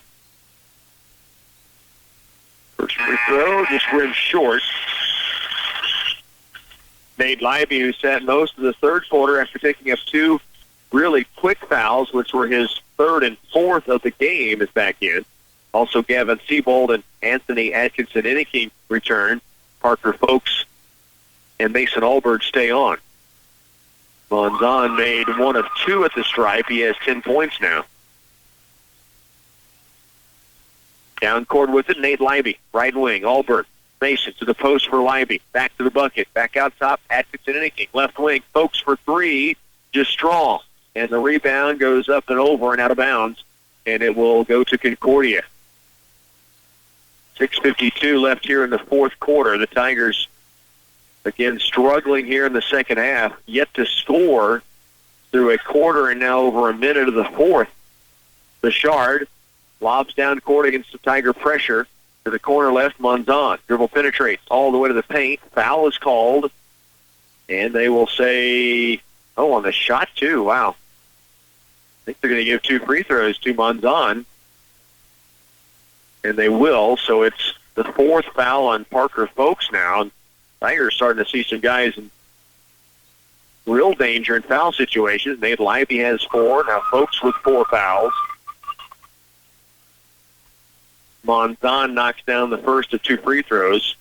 First free throw, just rims short. Nate Leiby, who sat most of the third quarter after picking up 2 really quick fouls, which were his 3rd and 4th of the game, is back in. Also Gavin Siebold and Anthony Atkinson-Inniking return. Parker Folks and Mason Allbird stay on. Monzon made 1 of 2 at the stripe. He has 10 points now. Down court with it, Nate Leiby, right wing. Allbird Mason to the post for Libby. Back to the bucket. Back out top. Atkinson anything. Left wing. Folks for three. Just strong. And the rebound goes up and over and out of bounds. And it will go to Concordia. 6:52 left here in the fourth quarter. The Tigers, again, struggling here in the second half. Yet to score through a quarter and now over a minute of the fourth. Bouchard lobs down court against the Tiger pressure. To the corner left, Monzon. Dribble penetrates all the way to the paint. Foul is called. And they will say, on the shot too. Wow. I think they're going to give 2 free throws to Monzon. And they will. So it's the fourth foul on Parker Folks now. And Tigers starting to see some guys in real danger in foul situations. Nate Libby has 4. Now Folks with 4 fouls. Monzon knocks down the first of 2 free throws.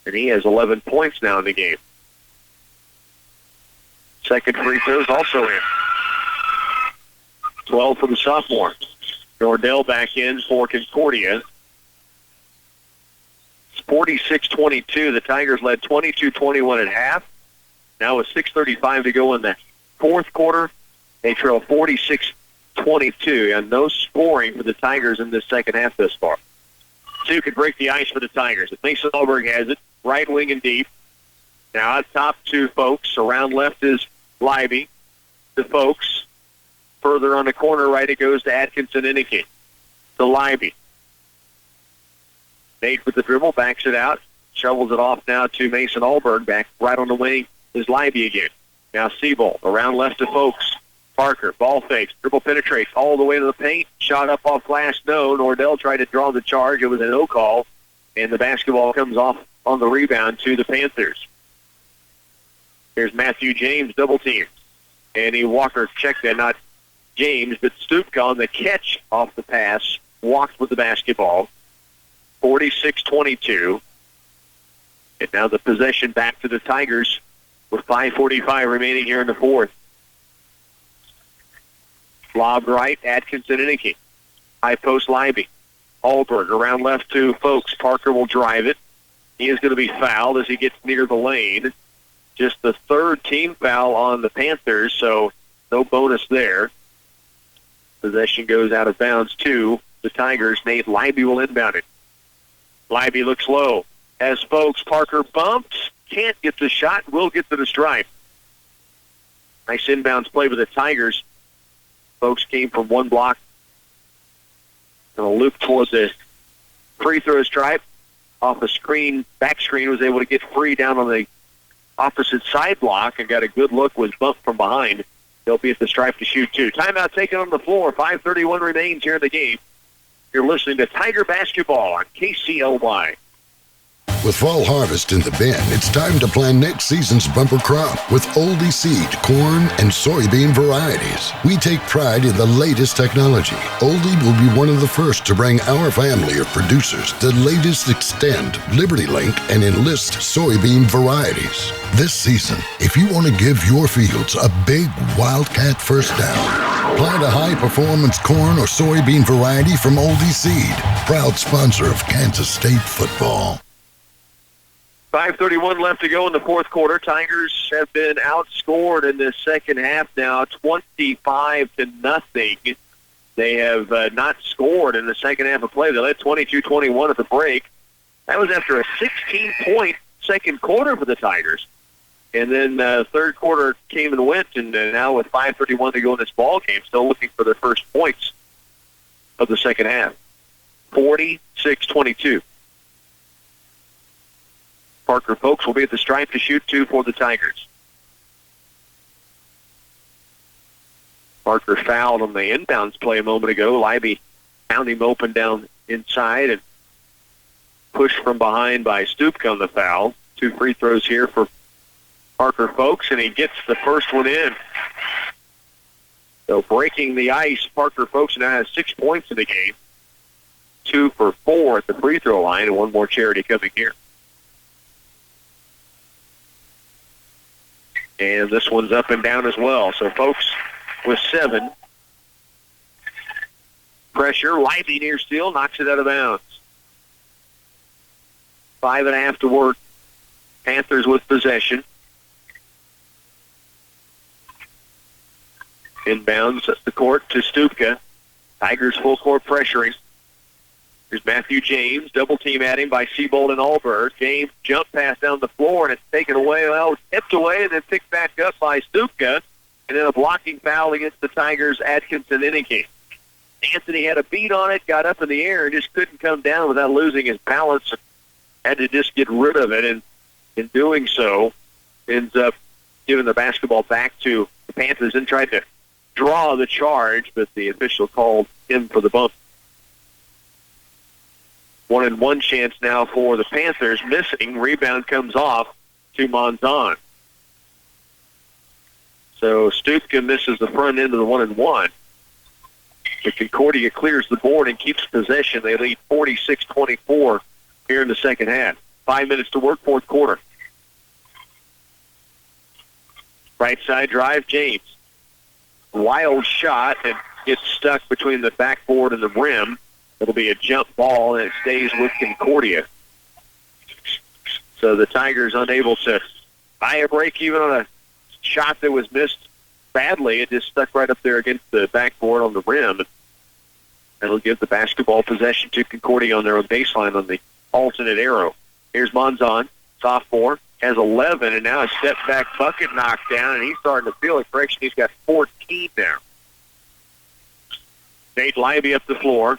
And he has 11 points now in the game. Second free throw is also in. 12 for the sophomore. Nordell back in for Concordia. It's 46-22. The Tigers led 22-21 at half. Now with 6:35 to go in the fourth quarter, they trail 46-22, and no scoring for the Tigers in this second half thus far. 2 could break the ice for the Tigers. Mason Alberg has it, right wing and deep. Now out top to Folks. Around left is Libby. To Folks. Further on the corner right, it goes to Atkinson Innicky. To Libby. Nate with the dribble, backs it out. Shovels it off now to Mason Alberg. Back right on the wing is Libby again. Now Siebold. Around left to Folks. Parker, ball fakes, dribble penetrates all the way to the paint. Shot up off glass, no. Nordell tried to draw the charge. It was a no call. And the basketball comes off on the rebound to the Panthers. Here's Matthew James, double team. And Walker checked that, not James, but Stupka on the catch off the pass, walked with the basketball. 46-22. And now the possession back to the Tigers with 5:45 remaining here in the fourth. Lob right, Atkinson Innicky. High post Libby. Alberg around left to Folks. Parker will drive it. He is going to be fouled as he gets near the lane. Just the third team foul on the Panthers, so no bonus there. Possession goes out of bounds to the Tigers. Nate Libby will inbound it. Libby looks low. Has Folks. Parker bumps. Can't get the shot. Will get to the stripe. Nice inbounds play with the Tigers. Folks came from one block. And a loop towards the free throw stripe. Off the screen, back screen, was able to get free down on the opposite side block and got a good look, was bumped from behind. They'll be at the stripe to shoot two. Timeout taken on the floor. 5:31 remains here in the game. You're listening to Tiger Basketball on KCLY. With fall harvest in the bin, it's time to plan next season's bumper crop with Oldie seed, corn, and soybean varieties. We take pride in the latest technology. Oldie will be one of the first to bring our family of producers the latest Extend, Liberty Link, and Enlist soybean varieties. This season, if you want to give your fields a big Wildcat first down, plant a high-performance corn or soybean variety from Oldie Seed, proud sponsor of Kansas State football. 5:31 left to go in the fourth quarter. Tigers have been outscored in this second half now, 25-0. They have not scored in the second half of play. They led 22-21 at the break. That was after a 16-point second quarter for the Tigers. And then third quarter came and went, and now with 5:31 to go in this ball game, still looking for their first points of the second half. 46-22. Parker Folks will be at the stripe to shoot two for the Tigers. Parker fouled on the inbounds play a moment ago. Libby found him open down inside and pushed from behind by Stupka on the foul. 2 free throws here for Parker Folks, and he gets the first one in. So breaking the ice, Parker Folks now has 6 points in the game. 2 for 4 at the free throw line, and one more charity coming here. And this one's up and down as well. So Folks with 7. Pressure, Libby near steal, knocks it out of bounds. 5.5 to work. Panthers with possession. Inbounds the court to Stupka. Tigers full court pressuring. Here's Matthew James. Double team at him by Seabold and Allberg. James jump pass down the floor, and it's taken away. Well, tipped away and then picked back up by Stupka. And then a blocking foul against the Tigers, Atkinson Innicky. Anthony had a beat on it, got up in the air, and just couldn't come down without losing his balance. Had to just get rid of it, and in doing so, ends up giving the basketball back to the Panthers and tried to draw the charge, but the official called him for the bump. 1-and-1 chance now for the Panthers. Missing. Rebound comes off to Monzon. So Stupka misses the front end of the 1-and-1. But Concordia clears the board and keeps possession. They lead 46-24 here in the second half. 5 minutes to work, fourth quarter. Right side drive, James. Wild shot and gets stuck between the backboard and the rim. It'll be a jump ball, and it stays with Concordia. So the Tigers unable to buy a break even on a shot that was missed badly. It just stuck right up there against the backboard on the rim. That'll give the basketball possession to Concordia on their own baseline on the alternate arrow. Here's Monzon, sophomore, has 11, and now a step-back bucket knocked down, and he's starting to feel it. Correction, he's got 14 now. Nate Libby up the floor.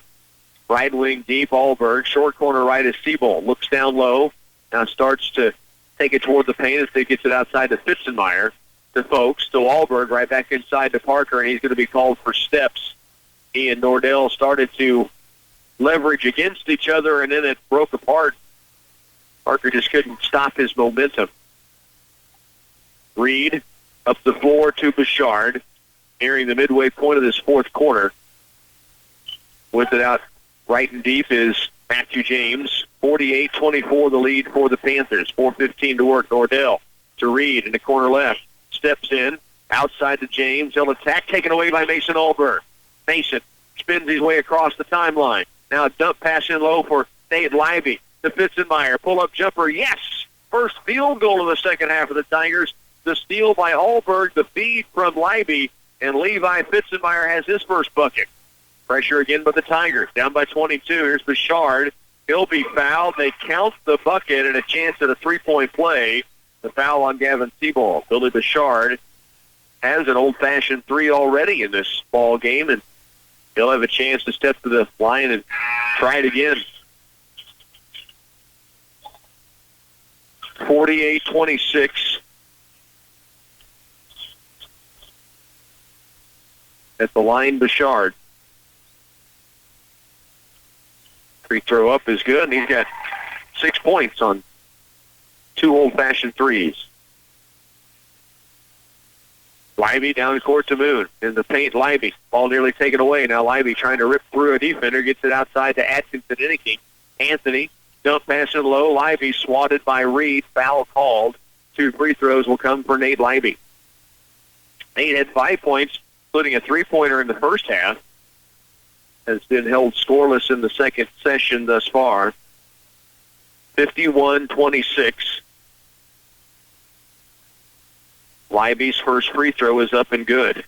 Right wing deep, Allberg. Short corner right is Seabold. Looks down low. Now starts to take it toward the paint as they gets it outside to Fitzenmeyer. To Folks, to Allberg, right back inside to Parker, and he's going to be called for steps. He and Nordell started to leverage against each other, and then it broke apart. Parker just couldn't stop his momentum. Reed up the floor to Bouchard, nearing the midway point of this fourth quarter. With it out right and deep is Matthew James. 48-24 the lead for the Panthers. 4:15 to work. Nordell to Reed in the corner left. Steps in, outside to James. He'll attack, taken away by Mason Allberg. Mason spins his way across the timeline. Now a dump pass in low for Nate Libby to Fitzenmeyer. Pull-up jumper, yes! First field goal of the second half of the Tigers. The steal by Allberg, the feed from Libby, and Levi Fitzenmeyer has his first bucket. Pressure again by the Tigers. Down by 22. Here's Bouchard. He'll be fouled. They count the bucket and a chance at a three-point play. The foul on Gavin Seabold. Billy Bouchard has an old-fashioned three already in this ball game, and he'll have a chance to step to the line and try it again. 48-26. At the line, Bouchard. Free throw up is good, and he's got 6 points on 2 old-fashioned threes. Libby down court to Moon. In the paint, Libby. Ball nearly taken away. Now Libby trying to rip through a defender. Gets it outside to Atkinson Innicky. Anthony, dump pass in low. Libby swatted by Reed. Foul called. 2 free throws will come for Nate Libby. Nate had 5 points, including a three-pointer in the first half. Has been held scoreless in the second session thus far. 51-26. Libby's first free throw is up and good.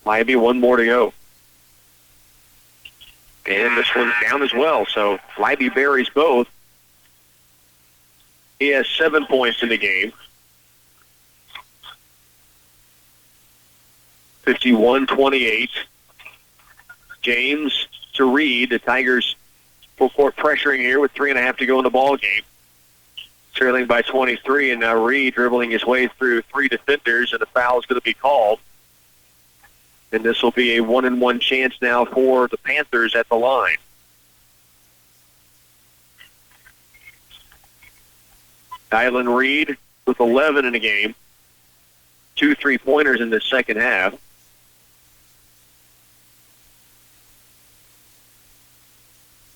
Libby, 1 more to go. And this one's down as well, so Libby buries both. He has 7 points in the game. 51-28. James to Reed. The Tigers full court pressuring here with 3.5 to go in the ball game. Trailing by 23, and now Reed dribbling his way through 3 defenders, and the foul is going to be called. And this will be a 1-and-1 chance now for the Panthers at the line. Dylan Reed with 11 in the game. 2 3-pointers in the second half.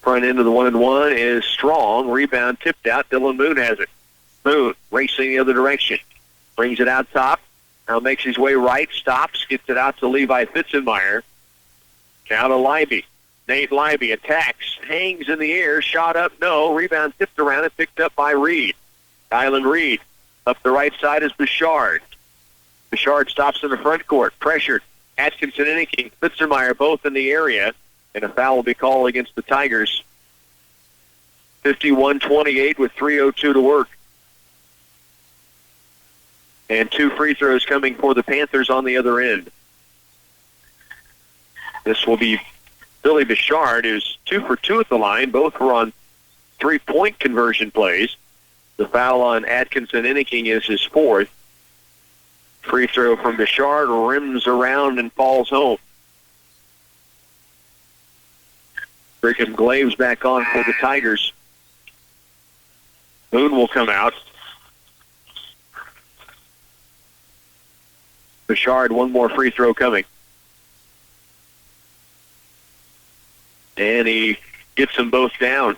Front end of the 1-and-1 is strong. Rebound tipped out. Dylan Moon has it. Moon racing the other direction. Brings it out top. Now makes his way right. Stops. Gets it out to Levi Fitzenmeyer. Now to Libby. Nate Libby attacks, hangs in the air, shot up, no. Rebound tipped around and picked up by Reed. Kylan Reed. Up the right side is Bouchard. Bouchard stops in the front court, pressured. Atkinson and King, Fitzermeyer both in the area, and a foul will be called against the Tigers. 51-28 with 3:02 to work. And 2 free throws coming for the Panthers on the other end. This will be Billy Bouchard, who's 2 for 2 at the line. Both were on 3-point conversion plays. The foul on Atkinson Enneking is his 4th. Free throw from Bouchard, rims around and falls home. Brigham Glaves back on for the Tigers. Moon will come out. Bouchard, one more free throw coming. And he gets them both down.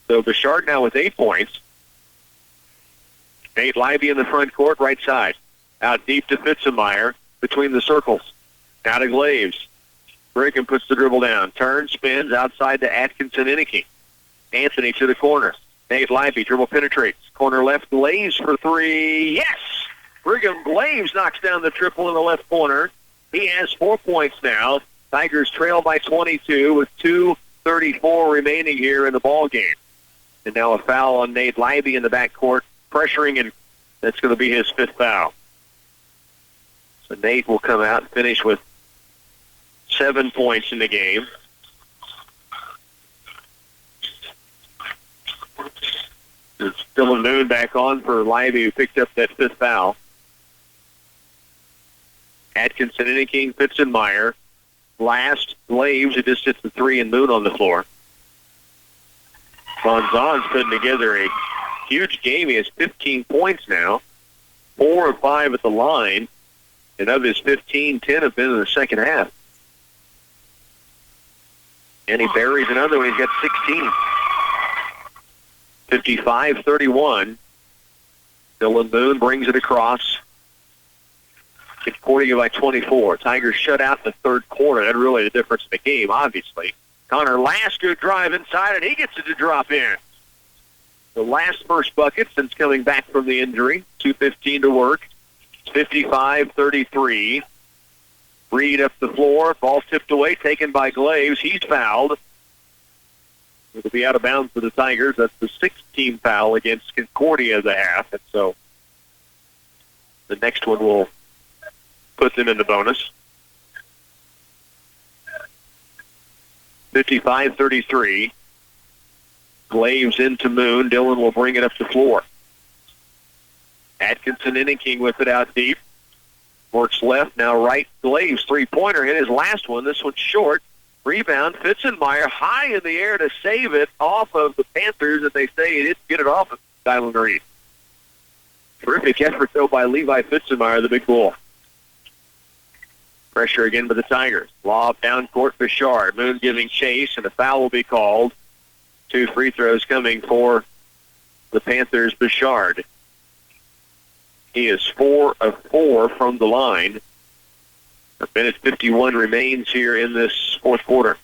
So Bouchard now with 8 points. Nate Libby in the front court, right side. Out deep to Fitzermeyer between the circles. Now to Glaves. Brigham puts the dribble down. Turns, spins, outside to Atkinson Enneking. Anthony to the corner. Nate Libby, dribble penetrates. Corner left, Glaves for 3. Yes! Brigham Glaves knocks down the triple in the left corner. He has 4 points now. Tigers trail by 22 with 2:34 remaining here in the ball game. And now a foul on Nate Libby in the backcourt, pressuring, and that's going to be his 5th foul. So Nate will come out and finish with 7 points in the game. It's Dylan Moon back on for Libby, who picked up that 5th foul. Atkinson, Enneking, Fitzermeyer. Last, Glaves, who just hits the 3, and Moon on the floor. Von Zahn's putting together a huge game. He has 15 points now, 4 of 5 at the line, and of his 15, 10 have been in the second half. And he buries another one. He's got 16. 55-31. Dylan Moon brings it across. Concordia by 24. Tigers shut out in the third quarter. That's really the difference in the game, obviously. Connor Last, good drive inside, and he gets it to drop in. The last first bucket since coming back from the injury. 2:15 to work. 55-33. Reed up the floor. Ball tipped away, taken by Glaves. He's fouled. It'll be out of bounds for the Tigers. That's the 6th-team foul against Concordia the half. And so the next one will put them in the bonus. 55-33. Glaves into Moon. Dylan will bring it up the floor. Atkinson Enneking with it out deep. Works left, now right. Glaves, 3-pointer, hit his last one. This one's short. Rebound, Fitzermeyer high in the air to save it off of the Panthers, and they say he didn't get it off of Kylan Reed. Terrific effort, though, by Levi Fitzermeyer, the big bull. Pressure again by the Tigers. Lob down court, Bouchard. Moon giving chase, and a foul will be called. 2 free throws coming for the Panthers, Bouchard. He is 4 of 4 from the line. A minute 51 remains here in this fourth quarter.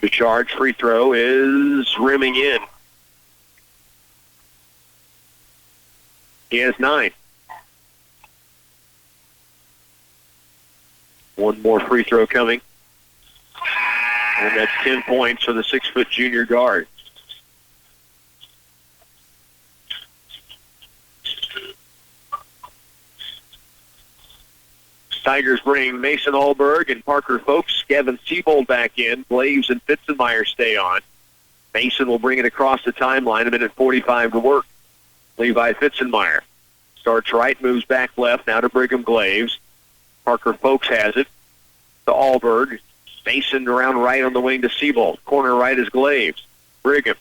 Bouchard's free throw is rimming in. He has 9. One more free throw coming. And that's 10 points for the 6-foot junior guard. Tigers bring Mason Allberg and Parker Folks. Gavin Siebold back in. Glaves and Fitzermeyer stay on. Mason will bring it across the timeline. A minute 45 to work. Levi Fitzermeyer starts right, moves back left. Now to Brigham Glaves. Parker Folks has it to Allberg. Mason around right on the wing to Siebold. Corner right is Glaves. Brigham.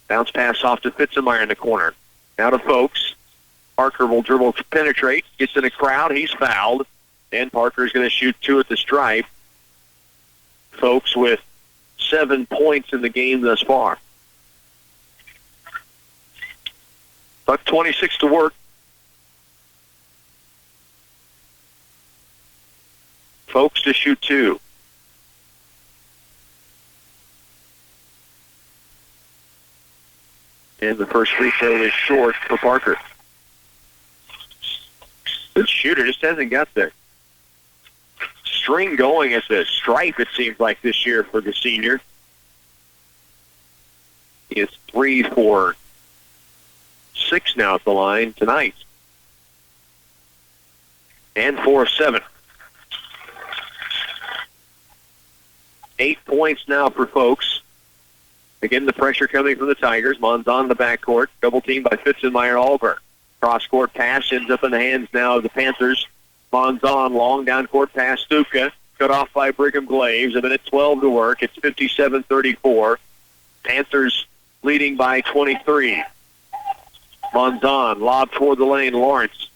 Bounce pass off to Fitzermeyer in the corner. Now to Folks. Parker will dribble to penetrate. Gets in the crowd. He's fouled. And Parker's going to shoot 2 at the stripe. Folks with 7 points in the game thus far. Buck 26 to work. to shoot 2. And the first free throw is short for Parker. Good shooter, just hasn't got the string going at the stripe, it seems like, this year for the senior. He is 3 for 6 now at the line tonight. And 4 of 7. 8 points now for Folks. Again, the pressure coming from the Tigers. Monzon in the backcourt. Double teamed by Fitzenmeyer Alberg. Cross-court pass ends up in the hands now of the Panthers. Monzon, long down-court pass. Stupka, cut off by Brigham Glaves. A minute 12 to work. It's 57-34. Panthers leading by 23. Monzon, lob toward the lane. Lawrence,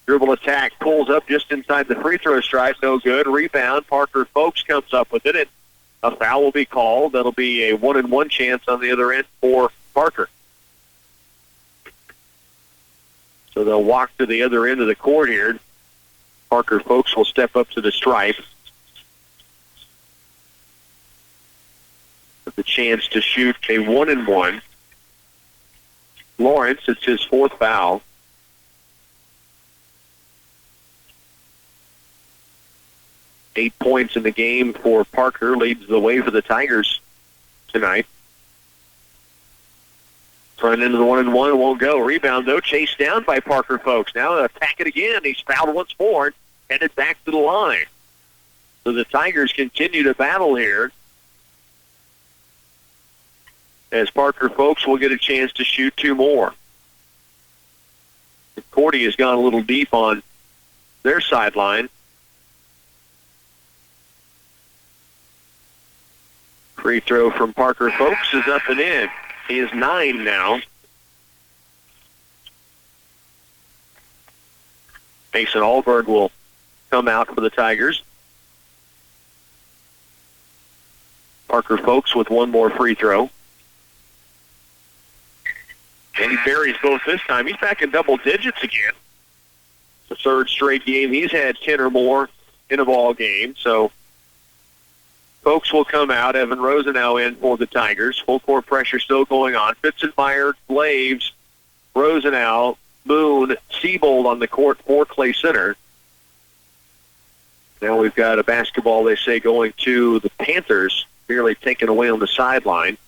dribble attack, pulls up just inside the free throw stripe. No good. Rebound. Parker Folks comes up with it. A foul will be called. That'll be a 1-and-1 chance on the other end for Parker. So they'll walk to the other end of the court here. Parker Folks will step up to the stripe with the chance to shoot a 1-and-1. Lawrence, it's his 4th foul. Eight points in the game for Parker, leads the way for the Tigers tonight. Front into the 1-and-1, won't go. Rebound, though, chased down by Parker Folks. Now attack it again. He's fouled once more, headed back to the line. So the Tigers continue to battle here, as Parker Folks will get a chance to shoot 2 more. Concordia has gone a little deep on their sideline. Free throw from Parker Folks is up and in. He is 9 now. Mason Alberg will come out for the Tigers. Parker Folks with 1 more free throw. And he buries both this time. He's back in double digits again. The 3rd straight game. He's had 10 or more in a ball game. So Folks will come out. Evan Rosenau in for the Tigers. Full court pressure still going on. Fitzenmeyer, Glaves, Rosenau, Moon, Siebold on the court for Clay Center. Now we've got a basketball, they say, going to the Panthers, merely taken away on the sideline.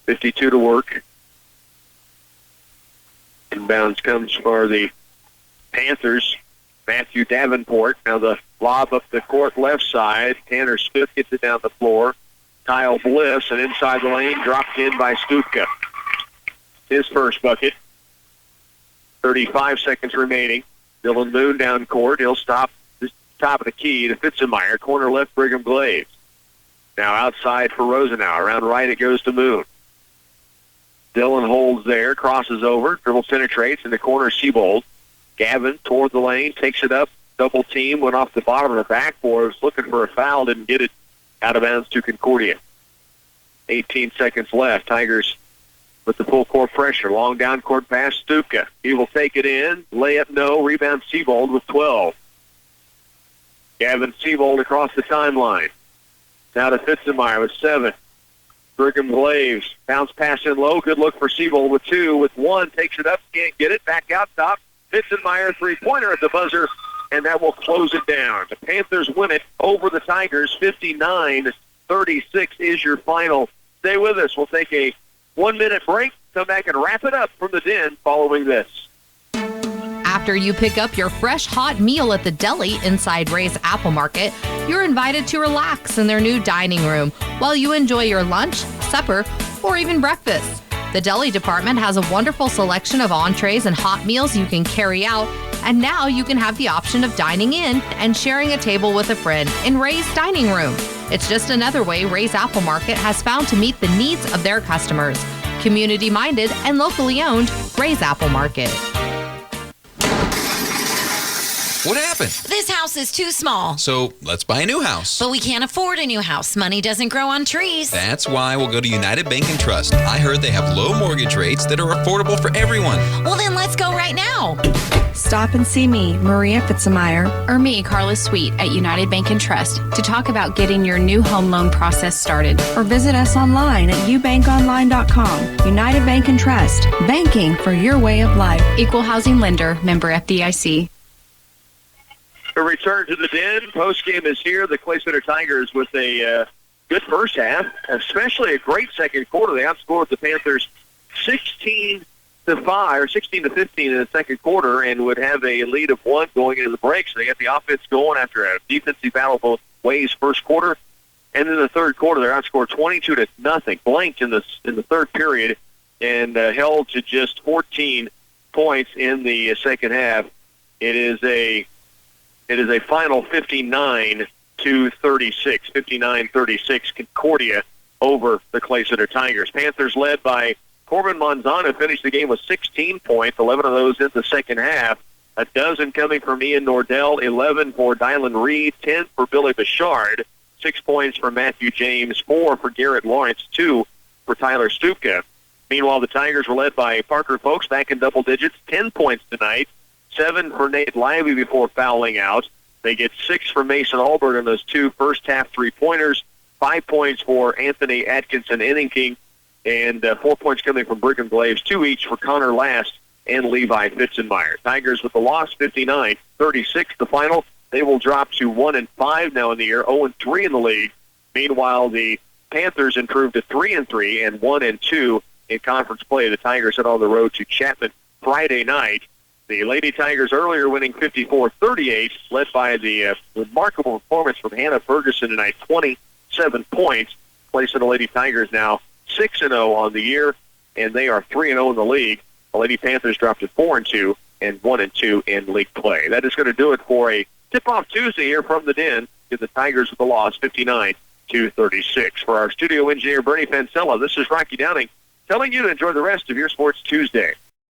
52 to work. Inbounds comes for the Panthers. Matthew Davenport. Now the lob up the court left side. Tanner Smith gets it down the floor. Kyle Bliss, and inside the lane, dropped in by Stupka. His first bucket. 35 seconds remaining. Dylan Moon down court. He'll stop the top of the key to Fitzenmeyer. Corner left, Brigham Glaves. Now outside for Rosenau. Around right, it goes to Moon. Dylan holds there, crosses over, dribble penetrates in the corner. Siebold. Gavin toward the lane, takes it up, double team, went off the bottom of the backboard, was looking for a foul, didn't get it, out of bounds to Concordia. 18 seconds left. Tigers with the full court pressure. Long down court pass, Stupka. He will take it in, layup no, rebound Siebold with 12. Gavin Siebold across the timeline. Now to Fitzenmeyer with 7. Brigham Glaves, bounce pass in low, good look for Siebold with 2, with 1, takes it up, can't get it, back out top. Fitzenmeyer, 3-pointer at the buzzer, and that will close it down. The Panthers win it over the Tigers. 59-36 is your final. Stay with us. We'll take a 1-minute break, come back and wrap it up from the Den following this. After you pick up your fresh hot meal at the deli inside Ray's Apple Market, you're invited to relax in their new dining room while you enjoy your lunch, supper, or even breakfast. The deli department has a wonderful selection of entrees and hot meals you can carry out, and now you can have the option of dining in and sharing a table with a friend in Ray's dining room. It's just another way Ray's Apple Market has found to meet the needs of their customers. Community-minded and locally owned, Ray's Apple Market. What happened? This house is too small. So let's buy a new house. But we can't afford a new house. Money doesn't grow on trees. That's why we'll go to United Bank and Trust. I heard they have low mortgage rates that are affordable for everyone. Well, then let's go right now. Stop and see me, Maria Fitzmeyer. Or me, Carla Sweet, at United Bank and Trust to talk about getting your new home loan process started. Or visit us online at ubankonline.com. United Bank and Trust. Banking for your way of life. Equal housing lender, member FDIC. A return to the Den. Post-game is here. The Clay Center Tigers with a good first half, especially a great second quarter. They outscored the Panthers 16-5 or 16-15 in the second quarter and would have a lead of 1 going into the break. So they got the offense going after a defensive battle both ways first quarter. And in the third quarter, they're outscored 22-0, blanked in the third period, and held to just 14 points in the second half. It is a final 59-36, 59-36 Concordia over the Clay Center Tigers. Panthers led by Corbin Manzana finished the game with 16 points, 11 of those in the second half. A dozen coming from Ian Nordell, 11 for Dylan Reed, 10 for Billy Bouchard, 6 points for Matthew James, 4 for Garrett Lawrence, 2 for Tyler Stupka. Meanwhile, the Tigers were led by Parker Folks back in double digits, 10 points tonight, 7 for Nate Lively before fouling out. They get 6 for Mason Alberg on those 2 first-half three-pointers, 5 points for Anthony Atkinson-Inningking, and 4 points coming from Brigham Glaves, 2 each for Connor Last and Levi Fitzenmeyer. Tigers with the loss, 59-36, the final. They will drop to 1-5 now in the year, 0-3 in the league. Meanwhile, the Panthers improved to 3-3 and 1-2 in conference play. The Tigers head on the road to Chapman Friday night. The Lady Tigers earlier winning 54-38, led by the remarkable performance from Hannah Ferguson tonight, 27 points, placing the Lady Tigers now 6-0 on the year, and they are 3-0 in the league. The Lady Panthers dropped to 4-2 and 1-2 in league play. That is going to do it for a tip-off Tuesday here from the Den. Give the Tigers with the loss, 59-36. For our studio engineer, Bernie Fancella, this is Rocky Downing telling you to enjoy the rest of your Sports Tuesday.